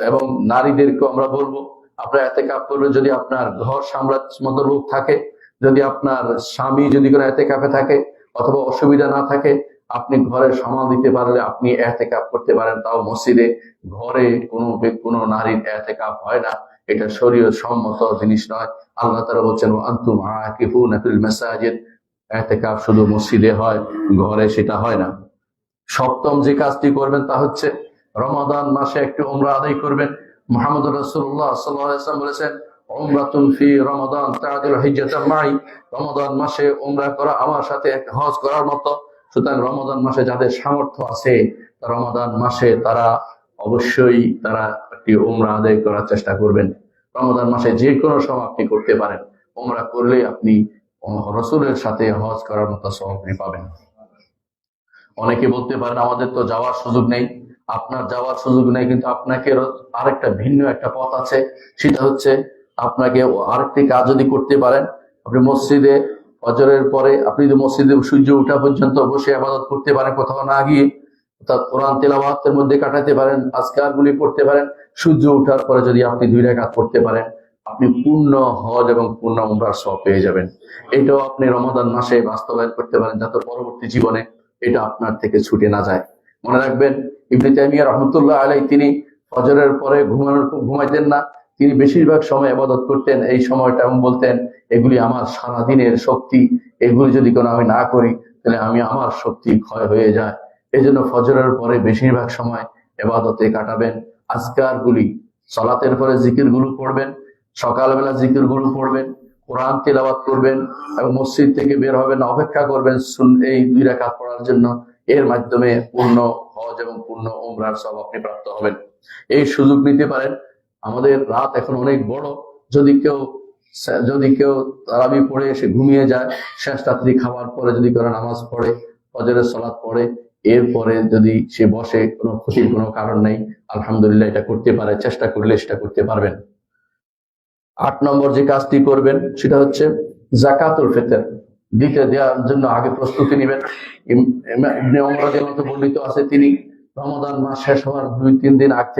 এবং নারীদেরকেও আমরা বলবো, আপনার এতেকাফ করবেন যদি আপনার ঘর সামলার মতো লোক থাকে, যদি আপনার স্বামী যদি কোনো এতেকাফে থাকে অথবা অসুবিধা না থাকে, আপনি ঘরে সামাল দিতে পারলে আপনি এতেকাফ করতে পারেন, তাও মসজিদে। ঘরে কোনো নারীর এতেকাফ হয় না, এটা শরীয়ত সম্মত জিনিস নয়। আল্লাহ তাআলা বলছেন আনতুম আকিফুনা ফিল মাসাজিদ, এতেকাফ শুধু মসজিদে হয়, ঘরে সেটা হয় না। সপ্তম যে কাজটি করবেন তা হচ্ছে রমাদান মাসে একটু উমরা আদায় করবেন। মুহাম্মদ রাসূলুল্লাহ সাল্লাল্লাহু আলাইহি ওয়াসাল্লাম বলেছেন উমরাতুন ফি রমাদান তা'দিলু হিজ্জাতাম মাই, রমাদান মাসে উমরা করা আমার সাথে এক হজ করার মতো। সুতরাং রমাদান মাসে যাদের সামর্থ্য আছে, রমাদান মাসে তারা অবশ্যই একটি উমরা আদায় করার চেষ্টা করবেন। রমাদান মাসে যে কোনো সময় আপনি করতে পারেন, উমরা করলে আপনি রাসূলের সাথে হজ করার মতো সওয়াব আপনি পাবেন। অনেকে বলতে পারেন আমাদের তো যাওয়ার সুযোগ নেই। আপনার যাওয়ার সুযোগ নেই, কিন্তু আপনাকে আরেকটা ভিন্ন একটা পথ আছে। সেটা হচ্ছে আপনাকে আরেকটি কাজ যদি করতে পারেন, আপনি মসজিদে ফজরের পরে আপনি যদি মসজিদে সূর্য ওঠা পর্যন্ত বসে ইবাদত করতে পারেন, কোথাও না গিয়ে, অর্থাৎ কোরআন তেলাওয়াতের মধ্যে কাটাতে পারেন, আজকার গুলি পড়তে পারেন, সূর্য ওঠার পরে যদি আপনি 2 রাকাত পড়তে পারেন, আপনি পূর্ণ হজ এবং পূর্ণ উমরার সওয়াব পেয়ে যাবেন। এটাও আপনি রমাদান মাসে বাস্তবায়ন করতে পারেন, যাতে পরবর্তী জীবনে এটা আপনার থেকে ছুটে না যায়। মনে রাখবেন, ইবনে তাইমিয়া রাহমাতুল্লাহ আলাইহি তিনি ফজরের পরে ঘুমাইতেন না, তিনি বেশিরভাগ সময় ইবাদত করতেন। এই সময়টা এবং বলতেন, এগুলি আমার সারাদিনের শক্তি, এগুলি যদি কোনো আমি না করি তাহলে আমার শক্তি ক্ষয় হয়ে যায়। এই জন্য ফজরের পরে বেশিরভাগ সময় ইবাদতে কাটাবেন। আজকার গুলি, সালাতের পরে জিকির গুলো পড়বেন, সকালবেলা জিকির গুলো পড়বেন, কোরআন তেলাওয়াত করবেন এবং মসজিদ থেকে বের হবেন, অপেক্ষা করবেন এই 2 রাকাত পড়ার জন্য। এর মাধ্যমে পূর্ণ হজ এবং পূর্ণ উমরার সওয়াব আপনি প্রাপ্ত হবেন। এই সুযোগ নিতে পারেন। আমাদের রাত এখন অনেক বড়। যদি কেউ তারাবি পড়ে এসে ঘুমিয়ে যায়, শেষ রাত্রি খাওয়ার পরে যদি কেউ নামাজ পড়ে, ফজরের সালাত পড়ে, এরপরে যদি সে বসে, কোনো ক্ষতির কোনো কারণ নেই, আলহামদুলিল্লাহ এটা করতে পারে, চেষ্টা করলে সেটা করতে পারবেন। 8 নম্বর যে কাজটি করবেন সেটা হচ্ছে যাকাতুল ফিতর দেওয়ার জন্য আগে প্রস্তুতি নেবেন। ইবনে ওমর রাদিয়াল্লাহু আনহু বর্ণিত আছে, তিনি রমাদান মাস শেষ হওয়ার 2-3 দিন আগ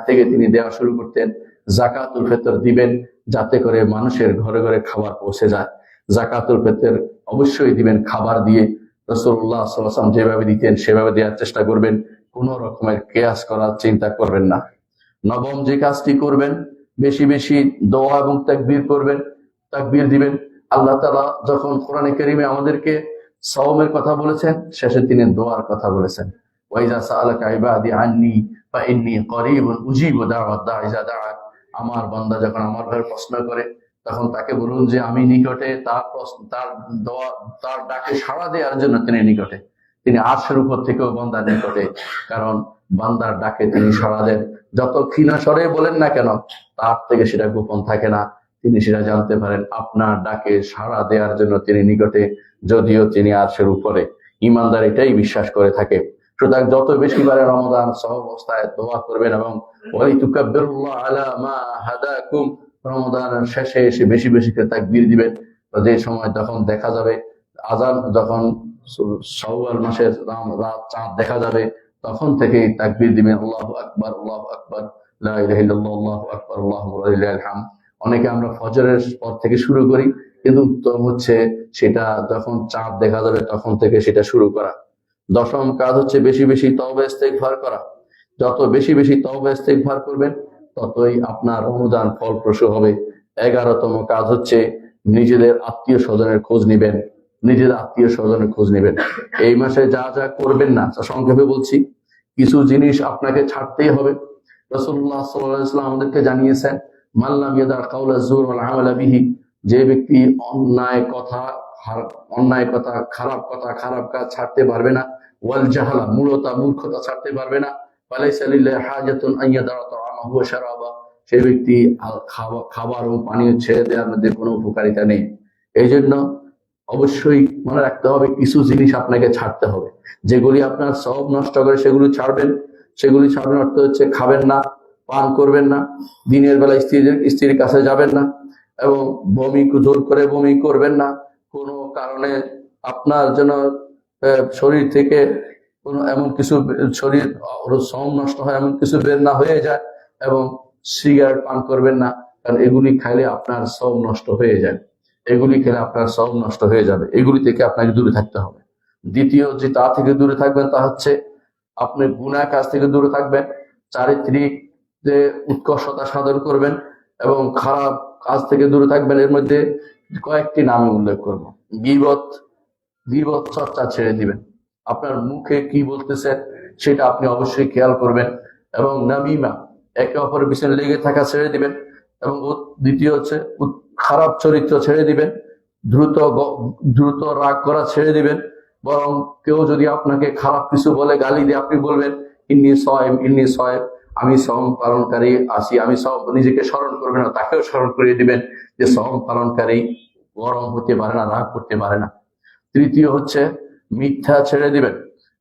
থেকে তিনি দেওয়া শুরু করতেন। যাকাতুল ফিতর দিবেন যাতে করে মানুষের ঘরে ঘরে খাবার পৌঁছে যায়। যাকাতুল ফিতর অবশ্যই দিবেন খাবার দিয়ে। রাসূলুল্লাহ সাল্লাল্লাহু আলাইহি ওয়াসাল্লাম যেভাবে দিতেন সেভাবে দেওয়ার চেষ্টা করবেন, কোনো রকমের কিয়াস করার চিন্তা করবেন না। নবম যে কাজটি করবেন, বেশি বেশি দোয়া এবং তাকবীর করবেন, তাকবীর দিবেন। আল্লাহ তাআলা যখন কোরআনে কারীমে আমাদেরকে সাওমের কথা বলেছেন, শেষে তিনি দোয়ার কথা বলেছেন। ওয়াইজা সাআলাকা ইবাদি আন্নী ফাইন্নী করিবুন উজিবু দাওয়াত দাঈ ইযা দাআন। আমার বান্দা যখন আমার ব্যাপারে প্রশ্ন করে, তখন তাকে বলুন যে আমি নিকটে, তার ডাকে সাড়া দেওয়ার জন্য তিনি নিকটে। তিনি আরশের উপর থেকেও বান্দার নিকটে, কারণ বান্দার ডাকে তিনি সাড়া দেন। যত ক্ষীণ স্বরে বলেন না কেন, তার থেকে সেটা গোপন থাকে না, তিনি সেটা জানতে পারেন। আপনার ডাকে সাড়া দেওয়ার জন্য তিনি নিকটে, যদিও তিনি আরশের উপরে। ঈমানদার এটাই বিশ্বাস করে থাকে। সুতরাং যত বেশি বারে রমাদান সহ অবস্থায় দোয়া করবেন এবং ওয়ালিতুকাব্বিরুল্লাহ আলা মা হাদাকুম, রমাদানের শেষে এসে বেশি বেশি করে তাকবীর দিবেন। যে সময় যখন দেখা যাবে আযান, যখন শাওয়াল মাসের রাত চাঁদ দেখা যাবে, তখন থেকেই তাকবীর দিবেন, আল্লাহু আকবার, আল্লাহু আকবার, লা ইলাহা ইল্লাল্লাহ, আল্লাহু আকবার, আল্লাহু লিল্লাহিল হামদ। অনেকে আমরা ফজরের পর থেকে শুরু করি, কিন্তু উত্তম হচ্ছে সেটা যখন চাঁদ দেখা যাবে তখন থেকে সেটা শুরু করা। দশম কাজ হচ্ছে বেশি বেশি তওবা ইস্তেগফার করা। যত বেশি বেশি তওবা ইস্তেগফার করবেন ততই আপনার রমজান ফলপ্রসূ হবে। 11তম কাজ হচ্ছে নিজেদের আত্মীয় স্বজনের খোঁজ নিবেন। নিজের আত্মীয় স্বজনের খোঁজ নিবেন। এই মাসে যা যা করবেন না, সংক্ষেপে বলছি, কিছু জিনিস আপনাকে ছাড়তেই হবে। রাসূলুল্লাহ সাল্লাল্লাহু আলাইহি ওয়াসাল্লাম আমাদেরকে জানিয়েছেন, মান লাম ইয়াদা কাওলা যুর ওয়াল আমালা বিহি, যে ব্যক্তি অন্যায় কথা, খারাপ কথা, খারাপ কাজ ছাড়তে পারবে না, ওয়াল জাহালা, মূর্খতা ছাড়তে পারবে না, ফালাইসা লিল্লাহি হাজাতুন আন ইয়াদা তাআমাহু ওয়া শারাবা, সেই ব্যক্তি খাবার ও পানীয় ছেড়ে দেওয়ার মধ্যে কোনো উপকারিতা নেই। এই জন্য অবশ্যই মনে রাখতে হবে কিছু জিনিস আপনাকে ছাড়তে হবে। যেগুলি আপনার সওয়াব নষ্ট করে সেগুলি ছাড়বেন। সেগুলি ছাড়বেন অর্থ হচ্ছে খাবেন না, পান করবেন না, দিনের বেলা স্ত্রীর কাছে যাবেন না, এবং জোর করে বমি করবেন না। কোনো কারণে আপনার যেন শরীর থেকে কোনো এমন কিছু, শরীর সওয়াব নষ্ট হয় এমন কিছু বের না হয়ে যায়, এবং সিগারেট পান করবেন না, কারণ এগুলি খাইলে আপনার সওয়াব নষ্ট হয়ে যায়। এগুলি খেলে আপনার সওয়াব নষ্ট হয়ে যাবে। এগুলি থেকে আপনাকে দূরে থাকতে হবে। দ্বিতীয় যে তা থেকে দূরে থাকবেন তা হচ্ছে আপনি গুনাহ কাজ থেকে দূরে থাকবেন, চারিত্রিক যে উৎকর্ষতা সাধন করবেন, এবং খারাপ কাজ থেকে দূরে থাকবেন। এর মধ্যে কয়েকটি নাম উল্লেখ করব। গীবত চর্চা ছেড়ে দিবেন। আপনার মুখে কি বলতেছেন সেটা আপনি অবশ্যই খেয়াল করবেন। এবং নামিমা, একে অপরের পিছনে লেগে থাকা ছেড়ে দিবেন। এবং দ্বিতীয় হচ্ছে খারাপ চরিত্র ছেড়ে দিবেন। দ্রুত রাগ করা ছেড়ে দিবেন। বরং কেউ যদি আপনাকে খারাপ কিছু বলে, গালি দিয়ে, আপনি বলবেন ইন্নী সয়েম, ইন্নী সয়েম, আমি সওম পালনকারী আছি, আমি সওম। নিজেকে স্মরণ করবেন না, তাকেও স্মরণ করিয়ে দিবেন যে সওম পালনকারী গরম হতে পারে না, রাগ করতে পারে না। তৃতীয় হচ্ছে মিথ্যা ছেড়ে দিবেন।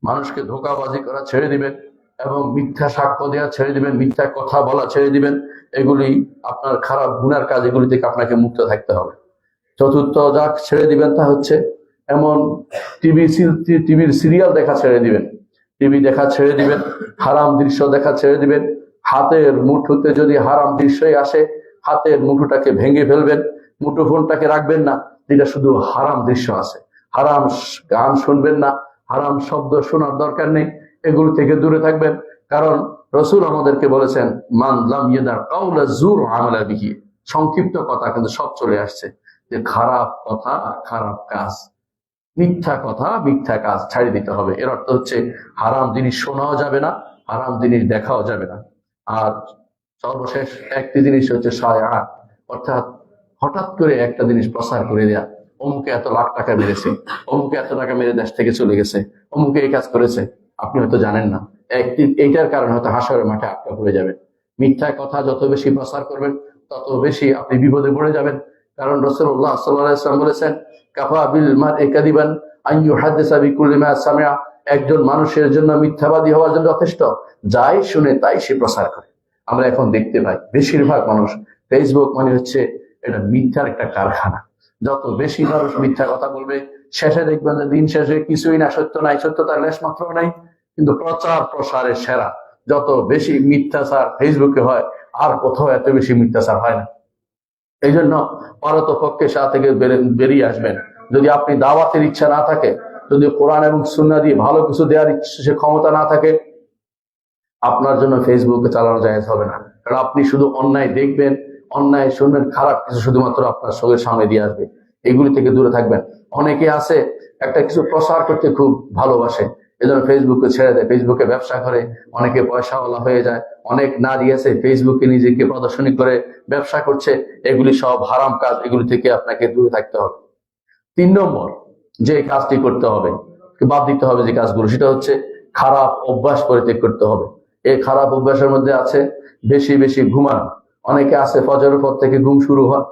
মানুষকে ধোঁকাবাজি করা ছেড়ে দিবেন, এবং মিথ্যা সাক্ষ্য দেওয়া ছেড়ে দিবেন, মিথ্যা কথা বলা ছেড়ে দিবেন। এগুলি আপনার খারাপ গুনার কাজ, এগুলি থেকে আপনাকে মুক্ত থাকতে হবে। চতুর্থ যা ছেড়ে দিবেন তা হচ্ছে এমন টিভির সিরিয়াল দেখা ছেড়ে দিবেন, টিভি দেখা ছেড়ে দিবেন, হারাম দৃশ্য দেখা ছেড়ে দিবেন। হাতের মুঠোতে যদি হারাম দৃশ্যই আসে, হাতের মুঠোটাকে ভেঙে ফেলবেন। মুঠোফোনটাকে রাখবেন না যেটা শুধু হারাম দৃশ্য আছে। হারাম গান শুনবেন না, হারাম শব্দ শোনার দরকার নেই। এগুলো থেকে দূরে থাকবেন। কারণ রাসূল আমাদেরকে বলেছেন, মান লাম ইয়াদা কাওলা যুর ওয়া আমালা বিহি, সংক্ষিপ্ত কথা কিন্তু সব চলে আসছে, যে খারাপ কথা, খারাপ কাজ, মিথ্যা কথা, মিথ্যা কাজ ছাড়িয়ে দিতে হবে। এর অর্থ হচ্ছে হারাম জিনিস শোনাও যাবে না, হারাম জিনিস দেখাও যাবে না। আর সর্বশেষ একটি জিনিস হচ্ছে শায়া, অর্থাৎ হঠাৎ করে একটা জিনিস প্রচার করে দেয়া, অমুকে এত লাখ টাকা মেরেছে, অমুকে এত টাকা মেরে দেশ থেকে চলে গেছে, অমুকে এই কাজ করেছে, আপনি হয়তো জানেন না। এইটার কারণে হয়তো হাসরের মাঠে আটকা পড়ে যাবেন। মিথ্যা কথা যত বেশি প্রচার করবেন তত বেশি আপনি বিপদে পড়ে যাবেন। কারণ রাসূলুল্লাহ সাল্লাল্লাহু আলাইহি ওয়াসাল্লাম বলেছেন, কাফা বিল মারই কাযিবান আন ইউহাদ্দিসা বিকুল্লি মা সামিআ, একজন মানুষের জন্য মিথ্যাবাদী হওয়ার জন্য যথেষ্ট যাই শুনে তাই সে প্রচার করে। আমরা এখন দেখতে পাই বেশিরভাগ মানুষ, ফেসবুক মানে হচ্ছে এটা মিথ্যার একটা কারখানা। যত বেশি মানুষ মিথ্যা কথা বলবে, শেষে দেখবেন যে দিন শেষে কিছুই না, সত্য নাই, সত্যতার লেশ মাত্র নাই। কিন্তু প্রচার প্রসারের সেরা, যত বেশি মিথ্যাচার ফেসবুকে হয় আর কোথাও এত বেশি মিথ্যাচার হয় না। এই জন্য পারতপক্ষে থেকে বেরিয়ে আসবেন। যদি আপনি দাওয়াতের ইচ্ছা না থাকে, যদি কোরআন এবং সুন্নাহ দিয়ে ভালো কিছু দেওয়ার সে ক্ষমতা না থাকে, আপনার জন্য ফেসবুকে চালানো জায়েজ হবে না। কারণ আপনি শুধু অন্যায় দেখবেন, অন্যায় শুনবেন, খারাপ কিছু শুধুমাত্র আপনার চোখের সামনে দিয়ে আসবে। এগুলি থেকে দূরে থাকবেন। অনেকে আছে একটা কিছু প্রচার করতে খুব ভালোবাসে, এজন্য ফেসবুকে ছেড়ে দেয়, ফেসবুকে ব্যবসা করে, অনেকে পয়সাওয়ালা হয়ে যায়। অনেক নারী আছে ফেসবুকে নিজেকে প্রদর্শনী করে ব্যবসা করছে। এগুলি সব হারাম কাজ, এগুলি থেকে আপনাকে দূরে থাকতে হবে। 3 নম্বর যে কাজটি করতে হবে, বাদ দিতে হবে যে কাজগুলো, সেটা হচ্ছে খারাপ অভ্যাস পরিত্যাগ করতে হবে। এই খারাপ অভ্যাসের মধ্যে আছে বেশি বেশি ঘুমানো। অনেকে আছে ফজরের পর থেকে ঘুম শুরু হয়,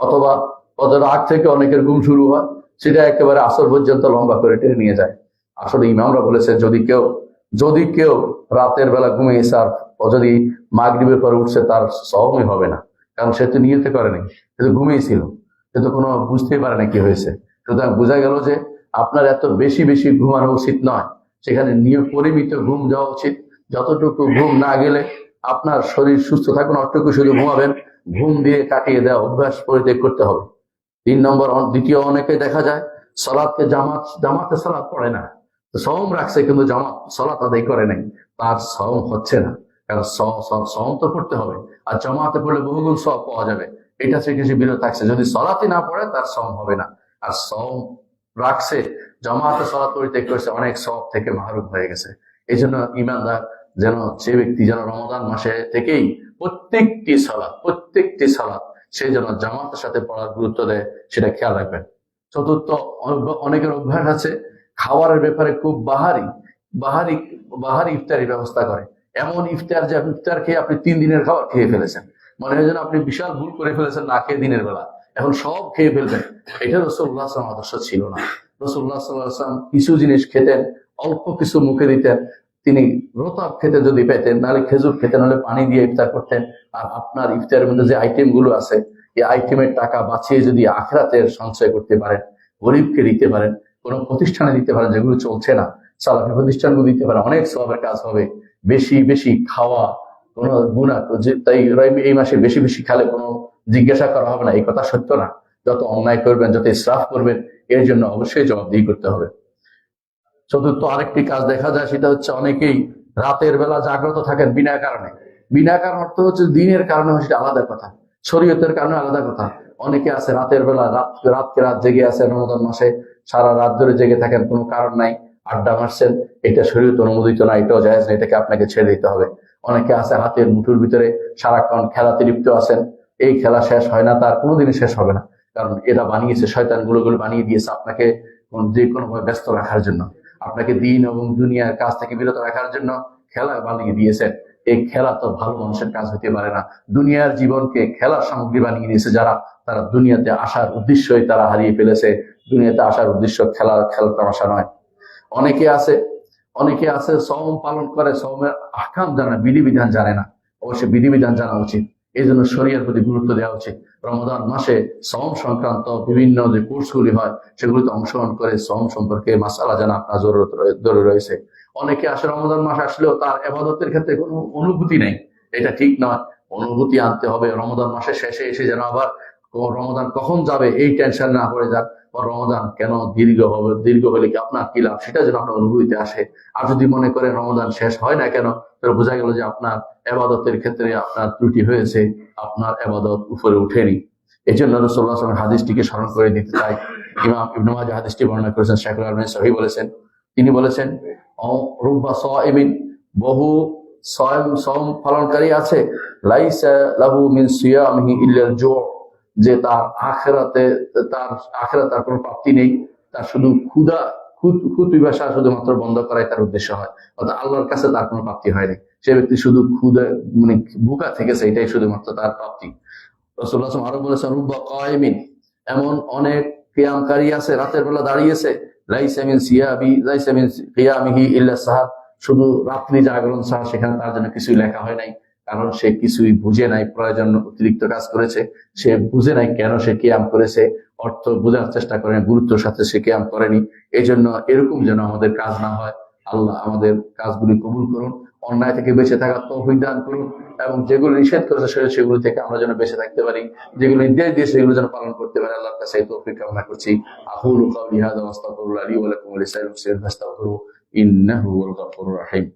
অথবা ফজরের আগ থেকে অনেকের ঘুম শুরু হয়, সেটা একেবারে আসর পর্যন্ত লম্বা করে টেনে নিয়ে যায়। আসলে ইমামরা বলেছে যদি কেউ রাতের বেলা ঘুমিয়েছে আর যদি মাগরিবের পরে উঠছে, তার সওমই হবে না। কারণ সে তো নিয়তে করেনি, সে তো ঘুমিয়েছিল, সে তো কোনো বুঝতেই পারে না কি হয়েছে। সুতরাং বোঝা গেল যে আপনার এত বেশি বেশি ঘুমানো উচিত নয়। সেখানে পরিমিত ঘুম যাওয়া উচিত। যতটুকু ঘুম না গেলে আপনার শরীর সুস্থ থাকবে না, অতটুকু শুধু ঘুমাবেন, ঘুম দিয়ে কাটিয়ে দেওয়া অভ্যাস পরিত্যাগ করতে হবে। 3 নম্বর, দ্বিতীয়, অনেকে দেখা যায় সালাতকে জামাতে সালাত পড়ে না, সওম রাখছে কিন্তু সালাত আদায় করে নাই, তার সওম হচ্ছে না। কারণ সওম তো পড়তে হবে, আর জামাতে পড়লে বহুগুণ সওয়াব পাওয়া যাবে। এটা থেকে সে বিরত থাকছে। যদি সালাতই না পড়ে তার সওম হবে না। আর সওম রাখছে, জামাতে সালাত পরিত্যাগ করছে, অনেক সওয়াব থেকে মাহরুম হয়ে গেছে। এই জন্য ইমানদার যেন, সে ব্যক্তি যেন রমজান মাসে থেকেই প্রত্যেকটি সালাত সে যেন জামাতের সাথে পড়ার গুরুত্ব দেয়, সেটা খেয়াল রাখবেন। চতুর্থ, অনেকের অভ্যাস আছে খাবারের ব্যাপারে খুব বাহারি ইফতারি ব্যবস্থা করে। এমন ইফতার খেয়ে আপনি 3 দিনের খাবার খেয়ে ফেলেছেন, মনে হয় যেন আপনি বিশাল ভুল করে ফেলেছেন না খেয়ে দিনের বেলা, এখন সব খেয়ে ফেলবেন। এটা রাসূলুল্লাহ সাল্লাল্লাহু আলাইহি ওয়াসাল্লাম আদর্শ ছিল না। রাসূলুল্লাহ সাল্লাল্লাহু আলাইহি ওয়াসাল্লাম কিছু জিনিস খেতেন, অল্প কিছু মুখে দিতেন, তিনি রোতাব খেতে যদি পেতেন, নাহলে খেজুর খেতেন, নাহলে পানি দিয়ে ইফতার করতেন। আর আপনার ইফতারের মধ্যে যে আইটেম গুলো আছে, এই আইটেমের টাকা বাঁচিয়ে যদি আখিরাতের সঞ্চয় করতে পারেন, গরিবকে দিতে পারেন, কোনো প্রতিষ্ঠানে দিতে পারেন যেগুলো চলছে না, সালাফি প্রতিষ্ঠানগুলো দিতে পারেন, অনেক সওয়াবের কাজ হবে। বেশি বেশি খাওয়া কোনো গুনাহ, তাই এই মাসে বেশি বেশি খেলে কোনো জিজ্ঞাসা করা হবে না, এই কথা সত্য না। যত অন্যায় করবেন, যত ইসরাফ করবেন, এর জন্য অবশ্যই জবাবদিহি করতে হবে। চতুর্থ, আরেকটি কাজ দেখা যায়, সেটা হচ্ছে অনেকেই রাতের বেলা জাগ্রত থাকেন বিনা কারণে। বিনা কারণ অর্থ হচ্ছে দিনের কারণে, সেটা আলাদা কথা, শরীয়তের কারণে আলাদা কথা। অনেকে আছে রাতের বেলা রাত জেগে আছে, রমজান মাসে সারা রাত ধরে জেগে থাকেন, কোনো কারণ নাই, আড্ডা মারছেন, এটা শরীয়ত অনুমোদিত না, এটাও জায়েজ না, এটাকে আপনাকে ছেড়ে দিতে হবে। অনেকে আছে হাতের মুঠোর ভিতরে সারাক্ষণ খেলাতে লিপ্ত আছেন, এই খেলা শেষ হয় না, তার কোনোদিনই শেষ হবে না। কারণ এরা বানিয়েছে, শয়তান গুলো বানিয়ে দিয়েছে আপনাকে যে কোনো ভাবে ব্যস্ত রাখার জন্য, আপনাকে দিন এবং দুনিয়ার কাজ থেকে বিরত রাখার জন্য খেলা বানিয়ে দিয়েছেন। এই খেলা তো ভালো মানুষের কাজ হতে পারে না। দুনিয়ার জীবনকে খেলার সামগ্রী বানিয়ে দিয়েছে যারা, তারা দুনিয়াতে আসার উদ্দেশ্যই তারা হারিয়ে ফেলেছে। দুনিয়াতে আসার উদ্দেশ্য খেলা তামাশা নয়। অনেকে আছে সওম পালন করে, সওমের আহকাম জানে, বিধিবিধান জানে না। অবশ্যই বিধিবিধান জানা উচিত, এই জন্য শরীয়তের প্রতি গুরুত্ব দেওয়া উচিত। রমজান মাসে সওম সংক্রান্ত বিভিন্ন যে কোর্সগুলি হয়, সেগুলিতে অংশগ্রহণ করে সওম সম্পর্কে মাসালা জানা আপনার জরুরি রয়েছে। অনেকে আসে রমজান মাস আসলেও তার ইবাদতের ক্ষেত্রে কোনো অনুভূতি নেই, এটা ঠিক নয়। অনুভূতি আনতে হবে। রমজান মাসের শেষে এসে যেন আবার রমজান কখন যাবে এই টেনশন না পড়ে যাক, বা রমজান কেন দীর্ঘ হলে কি আপনার কি লাভ, সেটা যেন আপনার অনুভূতিতে আসে। আর যদি মনে করেন রমজান শেষ হয় না কেন, তাহলে বোঝা গেল যে আপনার ইবাদতের ক্ষেত্রে আপনার ত্রুটি হয়েছে, আপনার ইবাদত উপরে উঠেনি। এই জন্য রাসূলুল্লাহ সাল্লাল্লাহু আলাইহি ওয়াসাল্লাম হাদিসটিকে স্মরণ করে দিতে চাই। ইমাম ইবনে মাজাহ হাদিসটি বর্ণনা করেছেন, শাইখুল আলবানী সহিহ বলেছেন। তিনি বলেছেন, রুব্বা সাইমিন, বহু সওম পালনকারী আছে, লাইসা লাহু মিন সিয়ামিহি ইল্লাল জু', যে তার আখিরাতে তার কোনো প্রাপ্তি নেই, তার শুধু খুদ পিপাসা শুধুমাত্র বন্ধ করাই তার উদ্দেশ্য হয়, অর্থাৎ আল্লাহর কাছে তার কোনো প্রাপ্তি হয়নি। সে ব্যক্তি শুধু ক্ষুধা ভুকা থেকেছে, এটাই শুধুমাত্র তার প্রাপ্তি। রাসূলুল্লাহ সাল্লাল্লাহু আলাইহি ওয়াসাল্লাম আরো বলেছেন, রুব্বা কায়মিন, এমন অনেক কিয়ামকারী আছে, রাতের বেলা দাঁড়িয়েছে, লাইসা মিন কিয়ামিহি ইল্লা সাহার, শুধু রাত্রি জাগরণ ছাড়া সেখানে তার জন্য কিছুই লেখা হয় নাই। কারণ সে কিছুই বুঝে নাই, প্রয়োজন অতিরিক্ত কাজ করেছে, সে বুঝে নাই কেন সে কিয়াম করেছে, অর্থ বোঝার চেষ্টা করেনি, গুরুত্বের সাথে সে কিয়াম করেনি। এই জন্য এরকম যেন আমাদের কাজ না হয়। আল্লাহ আমাদের কাজগুলি কবুল করুন, অন্যায় থেকে বেঁচে থাকার তৌফিক দান করুন, এবং যেগুলো নিষেধ করেছে সেগুলো থেকে আমরা যেন বেঁচে থাকতে পারি, যেগুলো নির্দেশ দিয়েছে সেগুলো যেন পালন করতে পারি। আল্লাহর কাছে এই তৌফিক কামনা করছি। আকুলু কাওলি হাযা ওয়া আস্তাগফিরুল্লাহ লি ওয়া লাকুম ওয়া লিসাইরিল মুসলিমিন ফাস্তাগফিরুহু ইন্নাহু হুয়াল গফুরুর রহিম।